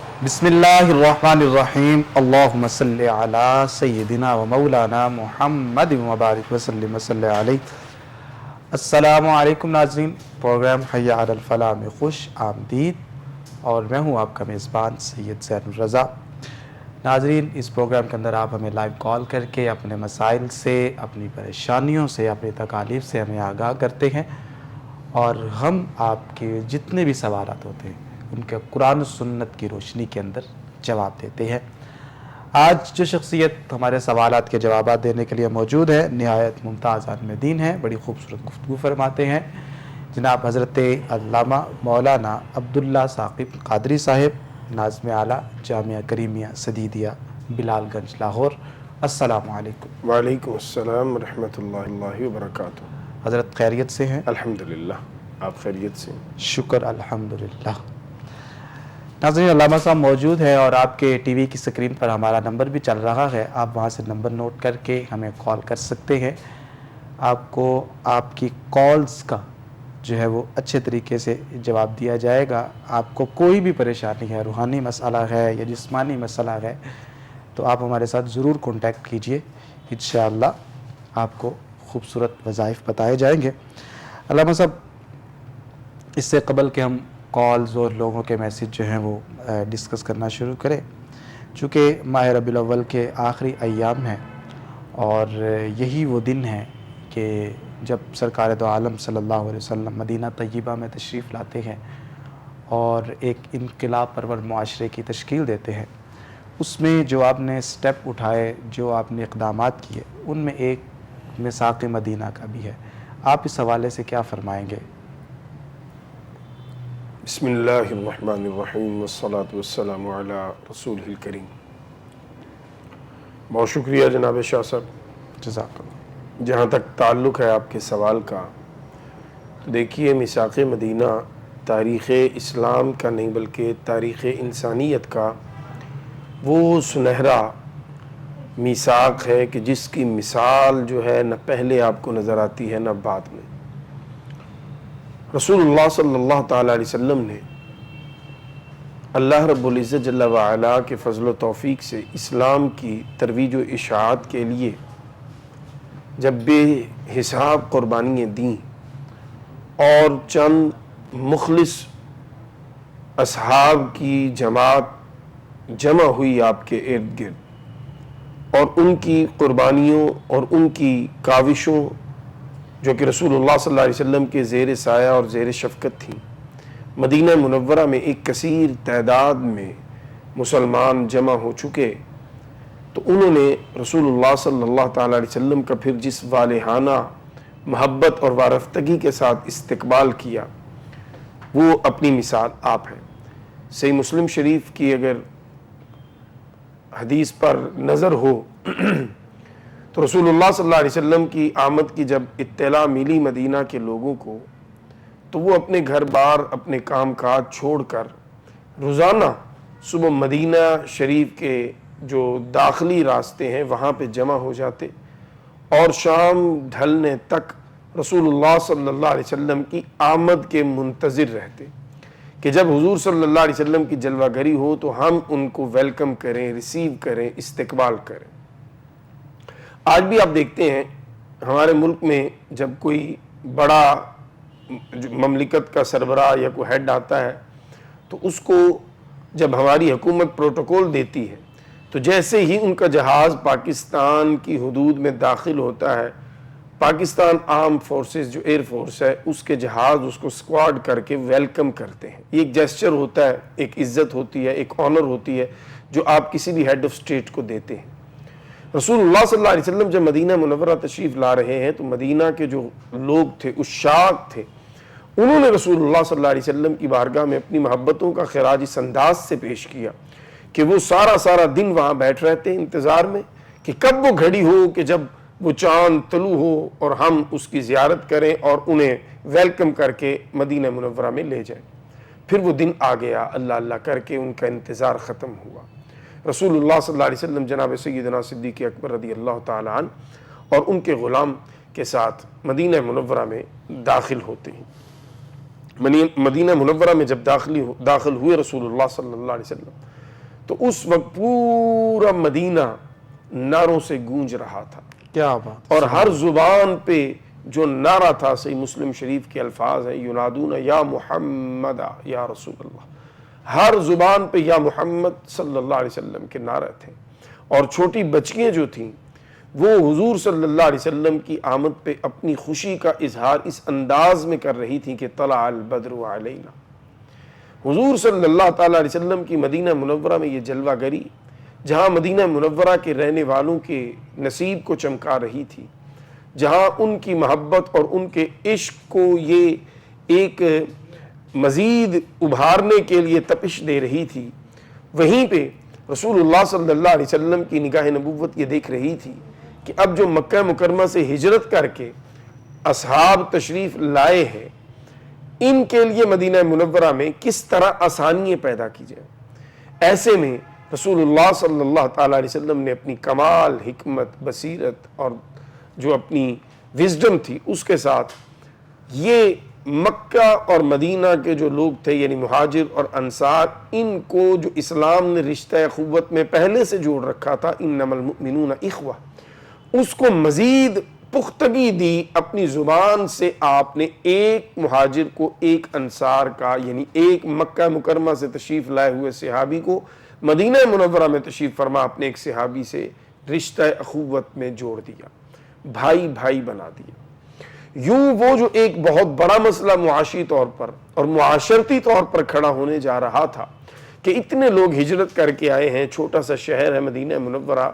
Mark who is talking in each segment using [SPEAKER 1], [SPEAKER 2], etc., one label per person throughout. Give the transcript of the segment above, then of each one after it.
[SPEAKER 1] بسم اللہ الرحمن الرحیم اللہم صلی علی سیدنا و مولانا محمد مبارک وسلم صلی علیہ. السلام علیکم ناظرین، پروگرام حی علی الفلاح میں خوش آمدید، اور میں ہوں آپ کا میزبان سید زین الرضا. ناظرین، اس پروگرام کے اندر آپ ہمیں لائیو کال کر کے اپنے مسائل سے، اپنی پریشانیوں سے، اپنی تکالیف سے ہمیں آگاہ کرتے ہیں، اور ہم آپ کے جتنے بھی سوالات ہوتے ہیں ان کے قرآن و سنت کی روشنی کے اندر جواب دیتے ہیں. آج جو شخصیت ہمارے سوالات کے جوابات دینے کے لیے موجود ہے، نہایت ممتاز عالم دین ہے، بڑی خوبصورت گفتگو فرماتے ہیں. جناب حضرت علامہ مولانا عبداللہ ثاقب قادری صاحب، ناظم اعلیٰ جامعہ کریمیہ سدیدیہ بلال گنج لاہور. السلام علیکم.
[SPEAKER 2] وعلیکم السلام ورحمۃ اللہ وبرکاتہ.
[SPEAKER 1] حضرت خیریت سے ہیں؟
[SPEAKER 2] الحمدللہ، آپ خیریت سے؟
[SPEAKER 1] شکر الحمدللہ. ناظرین، علامہ صاحب موجود ہے اور آپ کے ٹی وی کی سکرین پر ہمارا نمبر بھی چل رہا ہے، آپ وہاں سے نمبر نوٹ کر کے ہمیں کال کر سکتے ہیں. آپ کو آپ کی کالز کا جو ہے وہ اچھے طریقے سے جواب دیا جائے گا. آپ کو کوئی بھی پریشانی ہے، روحانی مسئلہ ہے یا جسمانی مسئلہ ہے، تو آپ ہمارے ساتھ ضرور کانٹیکٹ کیجئے، انشاءاللہ آپ کو خوبصورت وظائف بتائے جائیں گے. علامہ صاحب، اس سے قبل کہ ہم کالز اور لوگوں کے میسیج جو ہیں وہ ڈسکس کرنا شروع کریں، چونکہ ماہ ربیع الاول کے آخری ایام ہیں، اور یہی وہ دن ہے کہ جب سرکار دو عالم صلی اللہ علیہ وسلم مدینہ طیبہ میں تشریف لاتے ہیں اور ایک انقلاب پرور معاشرے کی تشکیل دیتے ہیں. اس میں جو آپ نے سٹیپ اٹھائے، جو آپ نے اقدامات کیے، ان میں ایک میثاق مدینہ کا بھی ہے. آپ اس حوالے سے کیا فرمائیں گے؟
[SPEAKER 2] بسم اللہ الرحمن الرحیم والصلاة والسلام علی رسول الکریم. بہت شکریہ جناب شاہ صاحب.
[SPEAKER 1] جزاک اللہ.
[SPEAKER 2] جہاں تک تعلق ہے آپ کے سوال کا، تو دیکھیے میثاق مدینہ تاریخ اسلام کا نہیں بلکہ تاریخ انسانیت کا وہ سنہرا میثاق ہے کہ جس کی مثال جو ہے نہ پہلے آپ کو نظر آتی ہے نہ بعد میں. رسول اللہ صلی اللہ تعالیٰ علیہ وسلم نے اللہ رب العزت جل وعلا کے فضل و توفیق سے اسلام کی ترویج و اشاعت کے لیے جب بے حساب قربانیاں دیں اور چند مخلص اصحاب کی جماعت جمع ہوئی آپ کے ارد گرد، اور ان کی قربانیوں اور ان کی کاوشوں جو کہ رسول اللہ صلی اللہ علیہ وسلم کے زیر سایہ اور زیر شفقت تھیں، مدینہ منورہ میں ایک کثیر تعداد میں مسلمان جمع ہو چکے، تو انہوں نے رسول اللہ صلی اللہ تعالیٰ علیہ وسلم کا پھر جس والہانہ محبت اور وارفتگی کے ساتھ استقبال کیا، وہ اپنی مثال آپ ہیں. صحیح مسلم شریف کی اگر حدیث پر نظر ہو تو رسول اللہ صلی اللہ علیہ وسلم کی آمد کی جب اطلاع ملی مدینہ کے لوگوں کو، تو وہ اپنے گھر بار، اپنے کام کاج چھوڑ کر روزانہ صبح مدینہ شریف کے جو داخلی راستے ہیں وہاں پہ جمع ہو جاتے، اور شام ڈھلنے تک رسول اللہ صلی اللہ علیہ وسلم کی آمد کے منتظر رہتے کہ جب حضور صلی اللہ علیہ وسلم کی جلوہ گری ہو تو ہم ان کو ویلکم کریں، ریسیو کریں، استقبال کریں. آج بھی آپ دیکھتے ہیں ہمارے ملک میں جب کوئی بڑا مملکت کا سربراہ یا کوئی ہیڈ آتا ہے تو اس کو جب ہماری حکومت پروٹوکول دیتی ہے تو جیسے ہی ان کا جہاز پاکستان کی حدود میں داخل ہوتا ہے، پاکستان آرم فورسز جو ایئر فورس ہے اس کے جہاز اس کو اسکواڈ کر کے ویلکم کرتے ہیں. یہ ایک جیسچر ہوتا ہے، ایک عزت ہوتی ہے، ایک آنر ہوتی ہے جو آپ کسی بھی ہیڈ آف اسٹیٹ کو دیتے ہیں. رسول اللہ صلی اللہ علیہ وسلم جب مدینہ منورہ تشریف لا رہے ہیں تو مدینہ کے جو لوگ تھے، عشاق تھے، انہوں نے رسول اللہ صلی اللہ علیہ وسلم کی بارگاہ میں اپنی محبتوں کا خراج اس انداز سے پیش کیا کہ وہ سارا دن وہاں بیٹھ رہتے انتظار میں کہ کب وہ گھڑی ہو کہ جب وہ چاند طلوع ہو اور ہم اس کی زیارت کریں اور انہیں ویلکم کر کے مدینہ منورہ میں لے جائیں. پھر وہ دن آ گیا، اللہ اللہ کر کے ان کا انتظار ختم ہوا. رسول اللہ صلی اللہ علیہ وسلم جناب سیدنا صدیق اکبر رضی اللہ تعالیٰ عنہ اور ان کے غلام کے ساتھ مدینہ منورہ میں داخل ہوتے ہیں. مدینہ منورہ میں جب داخل ہوئے رسول اللہ صلی اللہ علیہ وسلم تو اس وقت پورا مدینہ نعروں سے گونج رہا تھا،
[SPEAKER 1] کیا بات،
[SPEAKER 2] اور ہر زبان پہ جو نعرہ تھا، صحیح مسلم شریف کے الفاظ ہیں، ینادون یا محمد یا رسول اللہ، ہر زبان پہ یا محمد صلی اللہ علیہ وسلم کے نعرے تھے، اور چھوٹی بچیاں جو تھیں وہ حضور صلی اللہ علیہ وسلم کی آمد پہ اپنی خوشی کا اظہار اس انداز میں کر رہی تھیں کہ طلع البدر علینا۔ حضور صلی اللہ تعالیٰ علیہ وسلم کی مدینہ منورہ میں یہ جلوہ گری، جہاں مدینہ منورہ کے رہنے والوں کے نصیب کو چمکا رہی تھی، جہاں ان کی محبت اور ان کے عشق کو یہ ایک مزید ابھارنے کے لیے تپش دے رہی تھی، وہیں پہ رسول اللہ صلی اللہ علیہ وسلم کی نگاہ نبوت یہ دیکھ رہی تھی کہ اب جو مکہ مکرمہ سے ہجرت کر کے اصحاب تشریف لائے ہیں، ان کے لیے مدینہ منورہ میں کس طرح آسانیاں پیدا کی جائیں۔ ایسے میں رسول اللہ صلی اللہ تعالیٰ علیہ وسلم نے اپنی کمال حکمت، بصیرت اور جو اپنی وزڈم تھی اس کے ساتھ یہ مکہ اور مدینہ کے جو لوگ تھے، یعنی مہاجر اور انصار، ان کو جو اسلام نے رشتہ اخوت میں پہلے سے جوڑ رکھا تھا، انما المؤمنون اخوہ، اس کو مزید پختگی دی۔ اپنی زبان سے آپ نے ایک مہاجر کو، ایک انصار کا، یعنی ایک مکہ مکرمہ سے تشریف لائے ہوئے صحابی کو مدینہ منورہ میں تشریف فرما اپنے ایک صحابی سے رشتہ اخوت میں جوڑ دیا، بھائی بھائی بنا دیا۔ یوں وہ جو ایک بہت بڑا مسئلہ معاشی طور پر اور معاشرتی طور پر کھڑا ہونے جا رہا تھا کہ اتنے لوگ ہجرت کر کے آئے ہیں، چھوٹا سا شہر ہے مدینہ منورہ،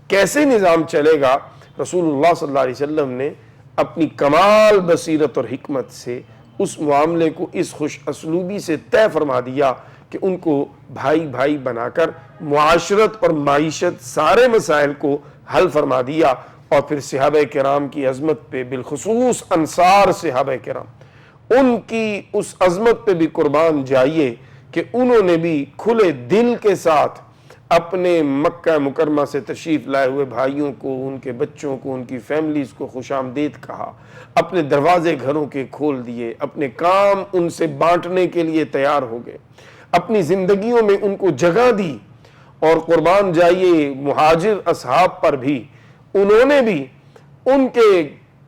[SPEAKER 2] کیسے نظام چلے گا، رسول اللہ صلی اللہ علیہ وسلم نے اپنی کمال بصیرت اور حکمت سے اس معاملے کو اس خوش اسلوبی سے طے فرما دیا کہ ان کو بھائی بھائی بنا کر معاشرت اور معیشت سارے مسائل کو حل فرما دیا۔ اور پھر صحابہ کرام کی عظمت پہ، بالخصوص انصار صحابہ کرام، ان کی اس عظمت پہ بھی قربان جائیے کہ انہوں نے بھی کھلے دل کے ساتھ اپنے مکہ مکرمہ سے تشریف لائے ہوئے بھائیوں کو، ان کے بچوں کو، ان کی فیملیز کو خوش آمدید کہا، اپنے دروازے گھروں کے کھول دیے، اپنے کام ان سے بانٹنے کے لیے تیار ہو گئے، اپنی زندگیوں میں ان کو جگہ دی۔ اور قربان جائیے مہاجر اصحاب پر بھی، انہوں نے بھی ان کے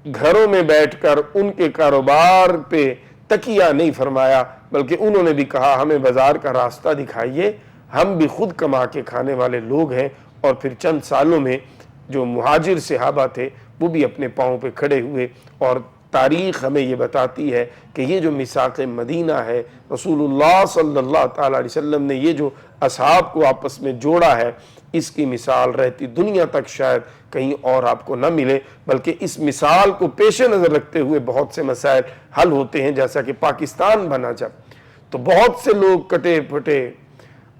[SPEAKER 2] گھروں میں بیٹھ کر ان کے کاروبار پہ تکیہ نہیں فرمایا، بلکہ انہوں نے بھی کہا ہمیں بازار کا راستہ دکھائیے، ہم بھی خود کما کے کھانے والے لوگ ہیں۔ اور پھر چند سالوں میں جو مہاجر صحابہ تھے وہ بھی اپنے پاؤں پہ کھڑے ہوئے، اور تاریخ ہمیں یہ بتاتی ہے کہ یہ جو میثاق مدینہ ہے، رسول اللہ صلی اللہ تعالیٰ علیہ وسلم نے یہ جو اصحاب کو آپس میں جوڑا ہے، اس کی مثال رہتی دنیا تک شاید کہیں اور آپ کو نہ ملے، بلکہ اس مثال کو پیش نظر رکھتے ہوئے بہت سے مسائل حل ہوتے ہیں۔ جیسا کہ پاکستان بنا جب، تو بہت سے لوگ کٹے پھٹے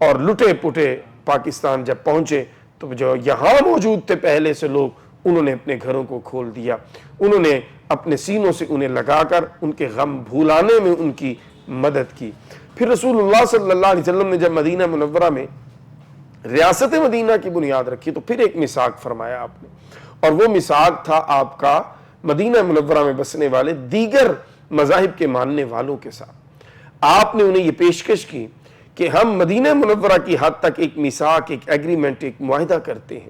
[SPEAKER 2] اور لٹے پٹے پاکستان جب پہنچے، تو جو یہاں موجود تھے پہلے سے لوگ، انہوں نے اپنے گھروں کو کھول دیا، انہوں نے اپنے سینوں سے انہیں لگا کر ان کے غم بھولانے میں ان کی مدد کی۔ پھر رسول اللہ صلی اللہ علیہ وسلم نے جب مدینہ منورہ میں ریاست مدینہ کی بنیاد رکھی تو پھر ایک میثاق فرمایا آپ نے، اور وہ میثاق تھا آپ کا مدینہ منورہ میں بسنے والے دیگر مذاہب کے ماننے والوں کے ساتھ۔ آپ نے انہیں یہ پیشکش کی کہ ہم مدینہ منورہ کی حد تک ایک میثاق، ایک ایگریمنٹ، ایک معاہدہ کرتے ہیں،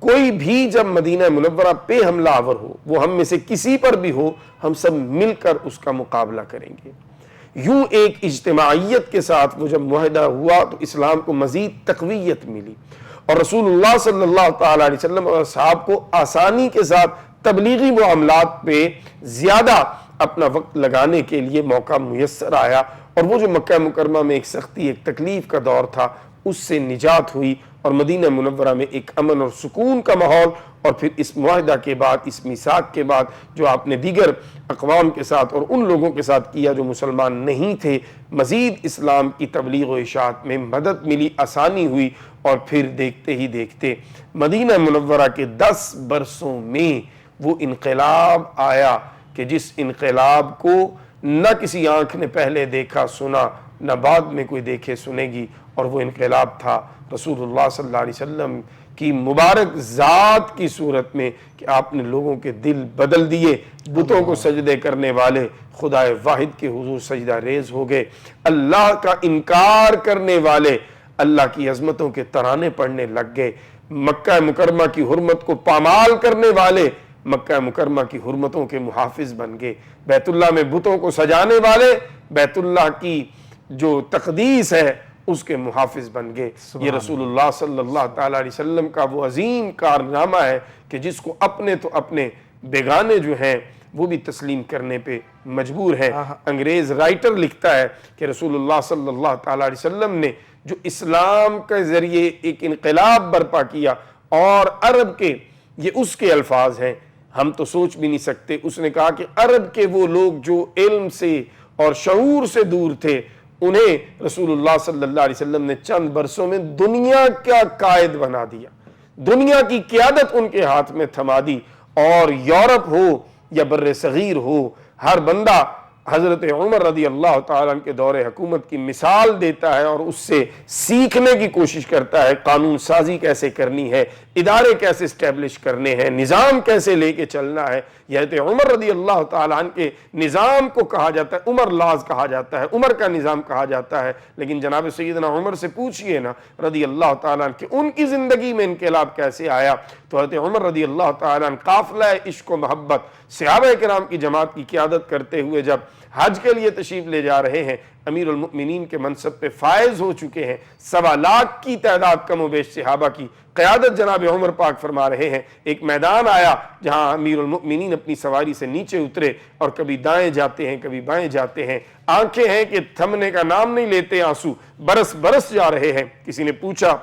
[SPEAKER 2] کوئی بھی جب مدینہ منورہ پہ حملہ آور ہو، وہ ہم میں سے کسی پر بھی ہو، ہم سب مل کر اس کا مقابلہ کریں گے۔ یوں ایک اجتماعیت کے ساتھ وہ جب معاہدہ ہوا تو اسلام کو مزید تقویت ملی، اور رسول اللہ صلی اللہ تعالیٰ علیہ وسلم اور اصحاب کو آسانی کے ساتھ تبلیغی معاملات پہ زیادہ اپنا وقت لگانے کے لیے موقع میسر آیا، اور وہ جو مکہ مکرمہ میں ایک سختی، ایک تکلیف کا دور تھا، اس سے نجات ہوئی، اور مدینہ منورہ میں ایک امن اور سکون کا ماحول۔ اور پھر اس معاہدہ کے بعد، اس میثاق کے بعد، جو آپ نے دیگر اقوام کے ساتھ اور ان لوگوں کے ساتھ کیا جو مسلمان نہیں تھے، مزید اسلام کی تبلیغ و اشاعت میں مدد ملی، آسانی ہوئی، اور پھر دیکھتے ہی دیکھتے مدینہ منورہ کے 10 برسوں میں وہ انقلاب آیا کہ جس انقلاب کو نہ کسی آنکھ نے پہلے دیکھا سنا، نہ بعد میں کوئی دیکھے سنے گی، اور وہ انقلاب تھا رسول اللہ صلی اللہ علیہ وسلم کی مبارک ذات کی صورت میں کہ آپ نے لوگوں کے دل بدل دیے، بتوں کو سجدے کرنے والے خدا واحد کے حضور سجدہ ریز ہو گئے، اللہ کا انکار کرنے والے اللہ کی عظمتوں کے ترانے پڑھنے لگ گئے، مکہ مکرمہ کی حرمت کو پامال کرنے والے مکہ مکرمہ کی حرمتوں کے محافظ بن گئے، بیت اللہ میں بتوں کو سجانے والے بیت اللہ کی جو تقدیس ہے اس کے محافظ بن گئے۔ یہ رسول اللہ صلی اللہ تعالی علیہ وسلم کا وہ عظیم کارنامہ ہے کہ جس کو اپنے تو اپنے بیگانے جو ہیں وہ بھی تسلیم کرنے پہ مجبور ہیں۔ انگریز رائٹر لکھتا ہے کہ رسول اللہ صلی اللہ تعالی علیہ وسلم نے جو اسلام کے ذریعے ایک انقلاب برپا کیا، اور عرب کے یہ اس کے الفاظ ہیں، ہم تو سوچ بھی نہیں سکتے۔ اس نے کہا کہ عرب کے وہ لوگ جو علم سے اور شعور سے دور تھے، انہیں رسول اللہ صلی اللہ علیہ وسلم نے چند برسوں میں دنیا کا قائد بنا دیا، دنیا کی قیادت ان کے ہاتھ میں تھما دی، اور یورپ ہو یا بر صغیر ہو، ہر بندہ حضرت عمر رضی اللہ تعالیٰ عنہ کے دور حکومت کی مثال دیتا ہے اور اس سے سیکھنے کی کوشش کرتا ہے، قانون سازی کیسے کرنی ہے، ادارے کیسے اسٹیبلش کرنے ہیں، نظام کیسے لے کے چلنا ہے۔ حضرت عمر رضی اللہ تعالیٰ عنہ کے نظام کو کہا جاتا ہے عمر لاز کہا جاتا ہے، عمر کا نظام کہا جاتا ہے، لیکن جناب سیدنا عمر سے پوچھئے نا رضی اللہ تعالیٰ عنہ کہ ان کی زندگی میں انقلاب کیسے آیا، تو حضرت عمر رضی اللہ تعالیٰ عنہ قافلہ عشق و محبت صحابہ کرام کی جماعت کی قیادت کرتے ہوئے جب حج کے لیے تشریف لے جا رہے ہیں، امیر المؤمنین کے منصب پہ فائز ہو چکے ہیں، 1.25 لاکھ کی تعداد کم و بیش صحابہ کی قیادت جناب عمر پاک فرما رہے ہیں۔ ایک میدان آیا جہاں امیر المؤمنین اپنی سواری سے نیچے اترے اور کبھی دائیں جاتے ہیں کبھی بائیں جاتے ہیں، آنکھیں ہیں کہ تھمنے کا نام نہیں لیتے، آنسو برس برس جا رہے ہیں۔ کسی نے پوچھا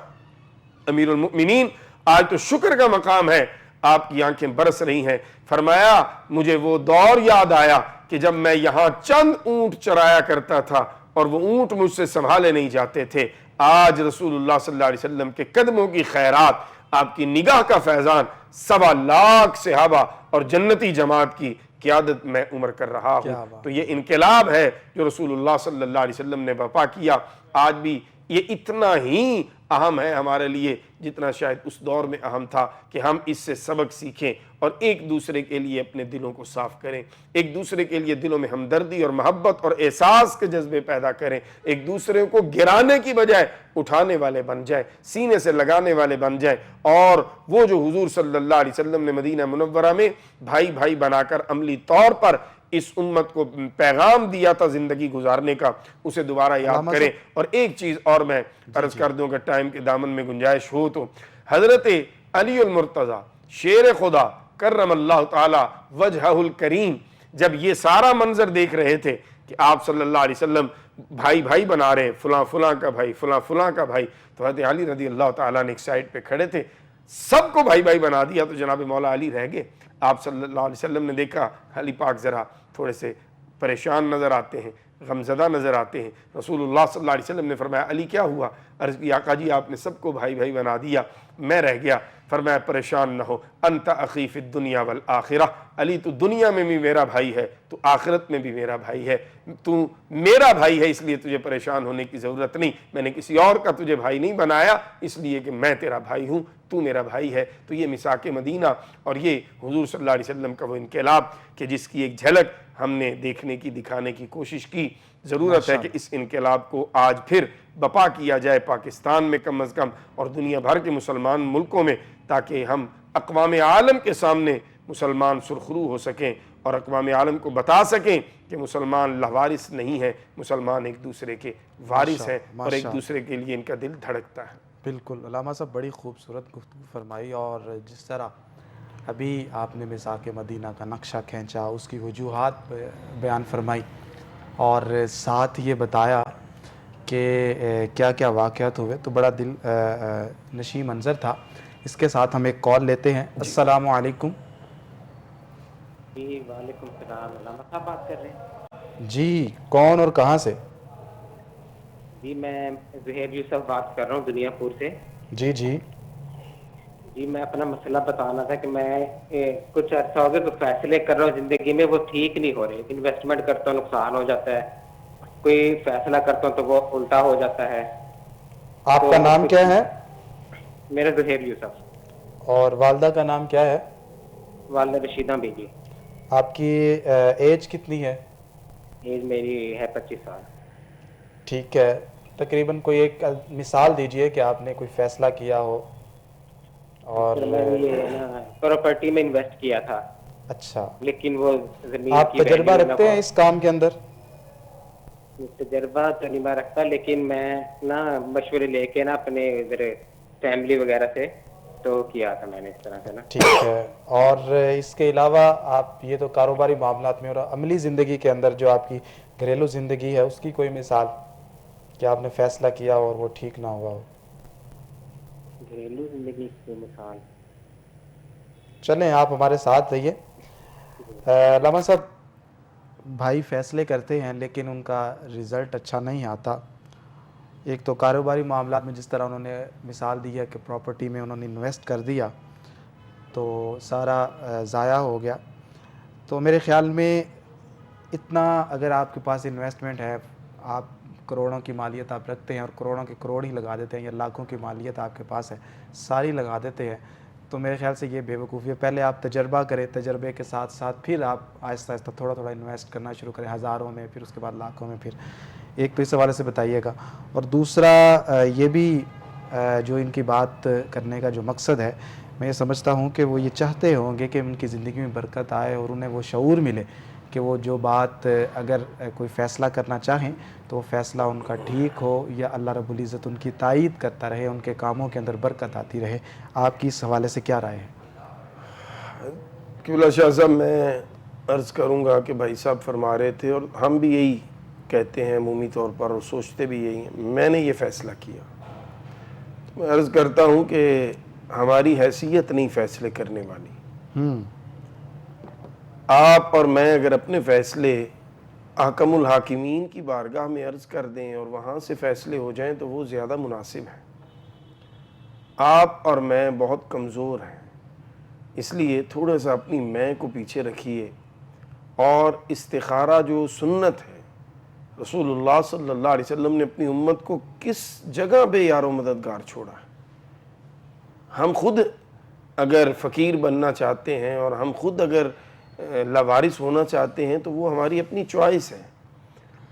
[SPEAKER 2] امیر المؤمنین آج تو شکر کا مقام ہے، آپ کی آنکھیں برس رہی ہیں۔ فرمایا مجھے وہ دور یاد آیا کہ جب میں یہاں چند اونٹ چرایا کرتا تھا اور وہ اونٹ مجھ سے سنبھالے نہیں جاتے تھے، آج رسول اللہ صلی اللہ علیہ وسلم کے قدموں کی خیرات، آپ کی نگاہ کا فیضان، 1.25 لاکھ صحابہ اور جنتی جماعت کی قیادت میں عمر کر رہا ہوں۔ تو یہ انقلاب ہے جو رسول اللہ صلی اللہ علیہ وسلم نے برپا کیا۔ آج بھی یہ اتنا ہی اہم ہے ہمارے لیے جتنا شاید اس دور میں اہم تھا کہ ہم اس سے سبق سیکھیں اور ایک دوسرے کے لیے اپنے دلوں کو صاف کریں، ایک دوسرے کے لیے دلوں میں ہمدردی اور محبت اور احساس کے جذبے پیدا کریں، ایک دوسرے کو گرانے کی بجائے اٹھانے والے بن جائیں، سینے سے لگانے والے بن جائیں، اور وہ جو حضور صلی اللہ علیہ وسلم نے مدینہ منورہ میں بھائی بھائی بنا کر عملی طور پر اس امت کو پیغام دیا تھا زندگی گزارنے کا، اسے دوبارہ یاد کریں۔ اور ایک چیز اور میں عرض کر دوں کہ ٹائم کے دامن میں گنجائش ہو تو، حضرت علی المرتضی شیر خدا کرم اللہ تعالی وجہہ الکریم جب یہ سارا منظر دیکھ رہے تھے کہ آپ صلی اللہ علیہ وسلم بھائی بھائی بنا رہے ہیں، فلاں فلاں کا بھائی فلاں فلاں کا بھائی، تو حضرت علی رضی اللہ تعالیٰ نے ایک سائڈ پہ کھڑے تھے، سب کو بھائی بھائی بنا دیا، تو جناب مولا علی رہ گئے۔ آپ صلی اللہ علیہ وسلم نے دیکھا علی پاک ذرا تھوڑے سے پریشان نظر آتے ہیں، غمزدہ نظر آتے ہیں۔ رسول اللہ صلی اللہ علیہ وسلم نے فرمایا علی کیا ہوا؟ عرض کی آقا جی آپ نے سب کو بھائی بھائی بنا دیا، میں رہ گیا۔ فرمایا پریشان نہ ہو، انت اخی فی الدنیا والآخرہ، علی تو دنیا میں بھی میرا بھائی ہے تو آخرت میں بھی میرا بھائی ہے، تو میرا بھائی ہے اس لیے تجھے پریشان ہونے کی ضرورت نہیں، میں نے کسی اور کا تجھے بھائی نہیں بنایا، اس لیے کہ میں تیرا بھائی ہوں، تو میرا بھائی ہے۔ تو یہ مساک مدینہ اور یہ حضور صلی اللہ علیہ وسلم کا وہ انقلاب کہ جس کی ایک جھلک ہم نے دیکھنے کی دکھانے کی کوشش کی، ضرورت ہے کہ اس انقلاب کو آج پھر بپا کیا جائے پاکستان میں کم از کم اور دنیا بھر کے مسلمان ملکوں میں، تاکہ ہم اقوام عالم کے سامنے مسلمان سرخرو ہو سکیں اور اقوام عالم کو بتا سکیں کہ مسلمان لاوارث نہیں ہے، مسلمان ایک دوسرے کے وارث ہیں اور ایک دوسرے کے لیے ان کا دل دھڑکتا ہے۔
[SPEAKER 1] بالکل علامہ صاحب بڑی خوبصورت گفتگو فرمائی، اور جس طرح ابھی آپ نے مساک مدینہ کا نقشہ کھینچا، اس کی وجوہات بیان فرمائی اور ساتھ یہ بتایا کہ کیا کیا واقعات ہوئے، تو بڑا دل نشیں منظر تھا۔ اس کے ساتھ ہم ایک کال لیتے ہیں۔ السلام علیکم۔
[SPEAKER 3] جی وعلیکم السلام، علامہ صاحب بات کر رہے ہیں؟
[SPEAKER 1] جی کون اور کہاں سے؟
[SPEAKER 3] جی میں زہیر یوسف بات کر رہا ہوں دنیا پور سے۔
[SPEAKER 1] جی جی
[SPEAKER 3] جی میں اپنا مسئلہ بتانا تھا کہ میں کچھ عرصہ ہو گیا تو فیصلے کر رہا ہوں زندگی میں، وہ ٹھیک نہیں ہو رہے، انویسٹمنٹ کرتا ہوں نقصان ہو جاتا ہے، کوئی فیصلہ کرتا ہوں تو وہ الٹا ہو جاتا ہے۔
[SPEAKER 1] آپ کا نام کیا ہے؟
[SPEAKER 3] میرا زہیر یوسف.
[SPEAKER 1] اور والدہ کا نام کیا ہے؟
[SPEAKER 3] والدہ رشیدہ بیگی.
[SPEAKER 1] آپ کی ایج کتنی ہے؟
[SPEAKER 3] ایج میری ہے 25 سال.
[SPEAKER 1] ٹھیک ہے. تقریباً کوئی ایک مثال دیجئے کہ آپ نے کوئی فیصلہ کیا ہو. اور
[SPEAKER 3] سر میں نے یہ نا پراپرٹی میں انویسٹ کیا تھا,
[SPEAKER 1] اچھا,
[SPEAKER 3] لیکن وہ زمین
[SPEAKER 1] آپ
[SPEAKER 3] کی
[SPEAKER 1] تجربہ
[SPEAKER 3] ویلیو
[SPEAKER 1] رکھتے ہیں اس کام کے اندر؟
[SPEAKER 3] تجربہ تو نہیں میں رکھتا, لیکن میں نا مشورے لے کے نا اپنے ادھر فیملی وغیرہ سے تو کیا تھا میں نے اس طرح سے نا.
[SPEAKER 1] ٹھیک ہے. اور اس کے علاوہ آپ یہ تو کاروباری معاملات میں, اور عملی زندگی کے اندر جو آپ کی گھریلو زندگی ہے اس کی کوئی مثال کہ آپ نے فیصلہ کیا اور وہ ٹھیک نہ ہوا ہو؟
[SPEAKER 3] گھریلو زندگی کی مثال.
[SPEAKER 1] چلیں آپ ہمارے ساتھ رہیے. علامہ صاحب, بھائی فیصلے کرتے ہیں لیکن ان کا رزلٹ اچھا نہیں آتا. ایک تو کاروباری معاملات میں جس طرح انہوں نے مثال دی ہے کہ پراپرٹی میں انہوں نے انویسٹ کر دیا تو سارا ضائع ہو گیا. تو میرے خیال میں اتنا اگر آپ کے پاس انویسٹمنٹ ہے, آپ کروڑوں کی مالیت آپ رکھتے ہیں اور کروڑوں کے کروڑ ہی لگا دیتے ہیں, یا لاکھوں کی مالیت آپ کے پاس ہے ساری لگا دیتے ہیں, تو میرے خیال سے یہ بے وقوفی ہے. پہلے آپ تجربہ کریں, تجربے کے ساتھ ساتھ پھر آپ آہستہ آہستہ تھوڑا تھوڑا انویسٹ کرنا شروع کریں, ہزاروں میں, پھر اس کے بعد لاکھوں میں. پھر ایک تو اس حوالے سے بتائیے گا. اور دوسرا یہ بھی جو ان کی بات کرنے کا جو مقصد ہے, میں یہ سمجھتا ہوں کہ وہ یہ چاہتے ہوں گے کہ ان کی زندگی میں برکت آئے اور انہیں وہ شعور ملے کہ وہ جو بات اگر کوئی فیصلہ کرنا چاہیں تو وہ فیصلہ ان کا ٹھیک ہو, یا اللہ رب العزت ان کی تائید کرتا رہے, ان کے کاموں کے اندر برکت آتی رہے. آپ کی اس حوالے سے کیا رائے ہے؟
[SPEAKER 2] قبلہ شاہ صاحب, میں عرض کروں گا کہ بھائی صاحب فرما رہے تھے اور ہم بھی یہی کہتے ہیں عمومی طور پر اور سوچتے بھی یہی ہیں. میں نے یہ فیصلہ کیا, تو میں عرض کرتا ہوں کہ ہماری حیثیت نہیں فیصلے کرنے والی. آپ اور میں اگر اپنے فیصلے حکم الحاکمین کی بارگاہ میں عرض کر دیں اور وہاں سے فیصلے ہو جائیں تو وہ زیادہ مناسب ہے. آپ اور میں بہت کمزور ہیں, اس لیے تھوڑا سا اپنی میں کو پیچھے رکھیے. اور استخارہ جو سنت ہے, رسول اللہ صلی اللہ علیہ وسلم نے اپنی امت کو کس جگہ بے یار و مددگار چھوڑا ہے. ہم خود اگر فقیر بننا چاہتے ہیں اور ہم خود اگر لاوارث ہونا چاہتے ہیں تو وہ ہماری اپنی چوائس ہے.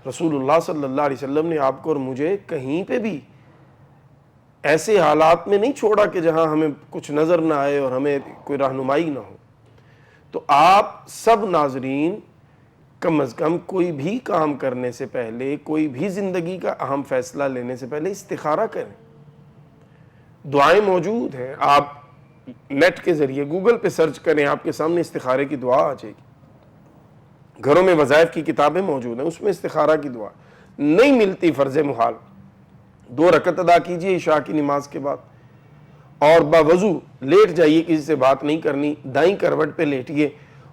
[SPEAKER 2] رسول اللہ صلی اللہ علیہ وسلم نے آپ کو اور مجھے کہیں پہ بھی ایسے حالات میں نہیں چھوڑا کہ جہاں ہمیں کچھ نظر نہ آئے اور ہمیں کوئی رہنمائی نہ ہو. تو آپ سب ناظرین کم از کم کوئی بھی کام کرنے سے پہلے, کوئی بھی زندگی کا اہم فیصلہ لینے سے پہلے استخارہ کریں. دعائیں موجود ہیں, آپ نیٹ کے ذریعے گوگل پہ سرچ کریں, آپ کے سامنے استخارے کی دعا آ جائے گی. گھروں میں وظائف کی کتابیں موجود ہیں, اس میں استخارہ کی دعا. نہیں ملتی فرض محال, 2 رکعت ادا کیجئے عشاء کی نماز کے بعد اور باوضو لیٹ جائیے, کسی سے بات نہیں کرنی, دائیں کروٹ پہ لیٹیے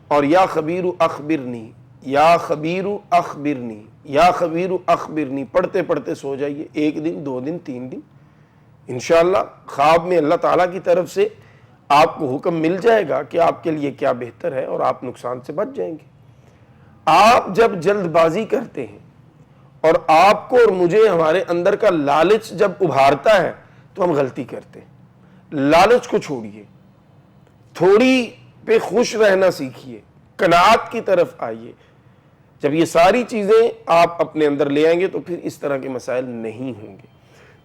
[SPEAKER 2] اور یا خبیر اخبرنی, یا خبیر اخبرنی, یا خبیر اخبرنی پڑھتے پڑھتے سو جائیے. 1 دن 2 دن 3 دن, انشاءاللہ خواب میں اللہ تعالیٰ کی طرف سے آپ کو حکم مل جائے گا کہ آپ کے لیے کیا بہتر ہے اور آپ نقصان سے بچ جائیں گے. آپ جب جلد بازی کرتے ہیں اور آپ کو اور مجھے ہمارے اندر کا لالچ جب ابھارتا ہے تو ہم غلطی کرتے ہیں. لالچ کو چھوڑیے, تھوڑی پہ خوش رہنا سیکھیے, قناعت کی طرف آئیے. جب یہ ساری چیزیں آپ اپنے اندر لے آئیں گے تو پھر اس طرح کے مسائل نہیں ہوں گے.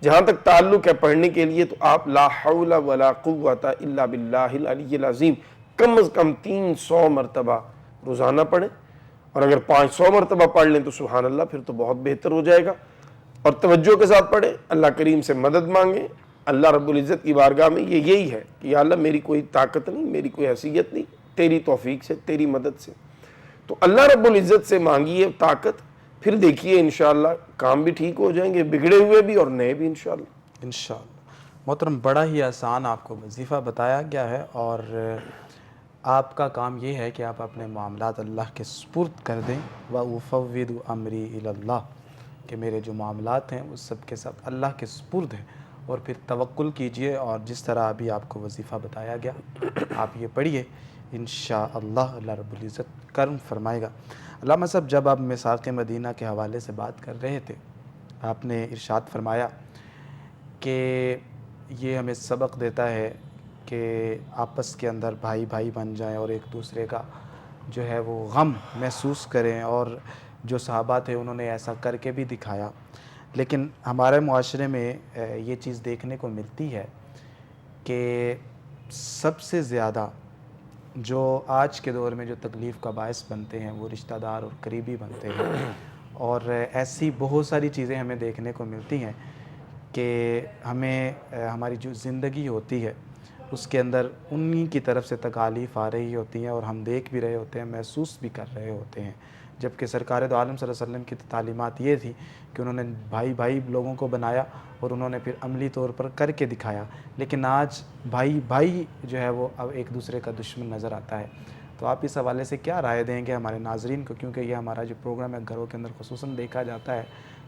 [SPEAKER 2] جہاں تک تعلق ہے پڑھنے کے لیے, تو آپ لا حول ولا قوت الا باللہ العلی العظیم کم از کم 300 مرتبہ روزانہ پڑھیں, اور اگر 500 مرتبہ پڑھ لیں تو سبحان اللہ, پھر تو بہت بہتر ہو جائے گا. اور توجہ کے ساتھ پڑھیں, اللہ کریم سے مدد مانگیں. اللہ رب العزت کی بارگاہ میں یہی ہے کہ یا اللہ میری کوئی طاقت نہیں, میری کوئی حیثیت نہیں, تیری توفیق سے, تیری مدد سے. تو اللہ رب العزت سے مانگیے طاقت, پھر دیکھیے انشاءاللہ کام بھی ٹھیک ہو جائیں گے, بگڑے ہوئے بھی اور نئے بھی انشاءاللہ.
[SPEAKER 1] انشاءاللہ. محترم, بڑا ہی آسان آپ کو وظیفہ بتایا گیا ہے, اور آپ کا کام یہ ہے کہ آپ اپنے معاملات اللہ کے سپرد کر دیں. وَأُفَوِّضُ أَمْرِي إِلَى اللَّهِ, کہ میرے جو معاملات ہیں وہ سب کے سب اللہ کے سپرد ہیں. اور پھر توکل کیجئے, اور جس طرح ابھی آپ کو وظیفہ بتایا گیا آپ یہ پڑھیے, انشاءاللہ اللہ رب العزت کرم فرمائے گا. علامہ صاحب, جب آپ میثاق مدینہ کے حوالے سے بات کر رہے تھے, آپ نے ارشاد فرمایا کہ یہ ہمیں سبق دیتا ہے کہ آپس کے اندر بھائی بھائی بن جائیں اور ایک دوسرے کا جو ہے وہ غم محسوس کریں، اور جو صحابہ تھے انہوں نے ایسا کر کے بھی دکھایا۔ لیکن ہمارے معاشرے میں یہ چیز دیکھنے کو ملتی ہے کہ سب سے زیادہ جو آج کے دور میں جو تکلیف کا باعث بنتے ہیں وہ رشتہ دار اور قریبی بنتے ہیں، اور ایسی بہت ساری چیزیں ہمیں دیکھنے کو ملتی ہیں کہ ہمیں ہماری جو زندگی ہوتی ہے اس کے اندر انہی کی طرف سے تکالیف آ رہی ہوتی ہیں، اور ہم دیکھ بھی رہے ہوتے ہیں، محسوس بھی کر رہے ہوتے ہیں، جبکہ سرکار دو عالم صلی اللہ علیہ وسلم کی تعلیمات یہ تھی کہ انہوں نے بھائی بھائی لوگوں کو بنایا اور انہوں نے پھر عملی طور پر کر کے دکھایا۔ لیکن آج بھائی بھائی جو ہے وہ اب ایک دوسرے کا دشمن نظر آتا ہے۔ تو آپ اس حوالے سے کیا رائے دیں گے ہمارے ناظرین کو، کیونکہ یہ ہمارا جو پروگرام ہے گھروں کے اندر خصوصاً دیکھا جاتا ہے،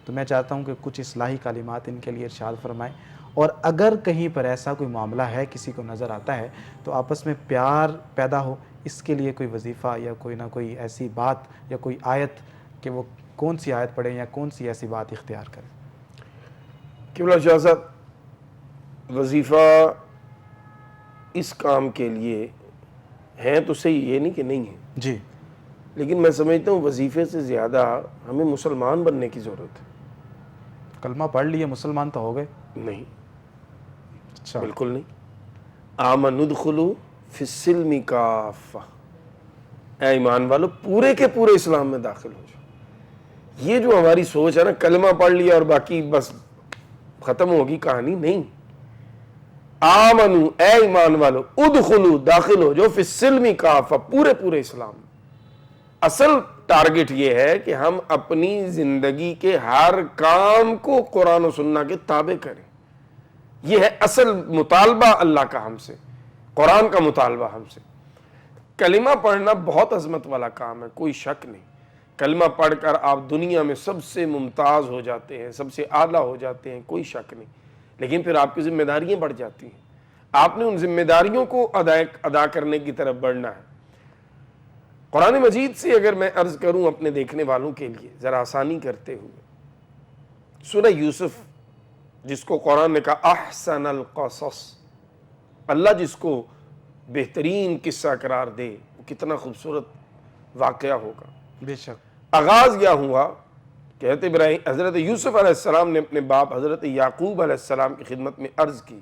[SPEAKER 1] تو میں چاہتا ہوں کہ کچھ اصلاحی کلمات ان کے لیے ارشاد فرمائیں، اور اگر کہیں پر ایسا کوئی معاملہ ہے کسی کو نظر آتا ہے تو آپس میں پیار پیدا ہو، اس کے لیے کوئی وظیفہ یا کوئی نہ کوئی ایسی بات یا کوئی آیت کہ وہ کون سی آیت پڑھیں یا کون سی ایسی بات اختیار کریں۔
[SPEAKER 2] قبلہ شاہ صاحب، وظیفہ اس کام کے لیے ہیں تو صحیح، یہ نہیں کہ نہیں ہے،
[SPEAKER 1] جی،
[SPEAKER 2] لیکن میں سمجھتا ہوں وظیفے سے زیادہ ہمیں مسلمان بننے کی ضرورت ہے۔
[SPEAKER 1] کلمہ پڑھ لیے مسلمان تو ہو گئے؟
[SPEAKER 2] نہیں،
[SPEAKER 1] اچھا،
[SPEAKER 2] بالکل نہیں۔ آمنوا ادخلوا فی السلم کافہ، اے ایمان والو پورے کے پورے اسلام میں داخل ہو جاؤ۔ یہ جو ہماری سوچ ہے نا، کلمہ پڑھ لیا اور باقی بس ختم ہوگی کہانی، نہیں۔ آمنو، اے ایمان والو، ادخلوا، داخل ہو جو، فی السلم کافہ، پورے پورے اسلام میں۔ اصل ٹارگٹ یہ ہے کہ ہم اپنی زندگی کے ہر کام کو قرآن و سنہ کے تابع کریں۔ یہ ہے اصل مطالبہ اللہ کا ہم سے، قرآن کا مطالبہ ہم سے۔ کلمہ پڑھنا بہت عظمت والا کام ہے، کوئی شک نہیں۔ کلمہ پڑھ کر آپ دنیا میں سب سے ممتاز ہو جاتے ہیں، سب سے اعلیٰ ہو جاتے ہیں، کوئی شک نہیں۔ لیکن پھر آپ کی ذمہ داریاں بڑھ جاتی ہیں، آپ نے ان ذمہ داریوں کو ادا کرنے کی طرف بڑھنا ہے۔ قرآن مجید سے اگر میں عرض کروں اپنے دیکھنے والوں کے لیے ذرا آسانی کرتے ہوئے، سورہ یوسف جس کو قرآن نے کہا احسن القصص، اللہ جس کو بہترین قصہ قرار دے، وہ کتنا خوبصورت واقعہ ہوگا۔
[SPEAKER 1] بے شک۔
[SPEAKER 2] آغاز کیا ہوا کہ حضرت یوسف علیہ السلام نے اپنے باپ حضرت یعقوب علیہ السلام کی خدمت میں عرض کی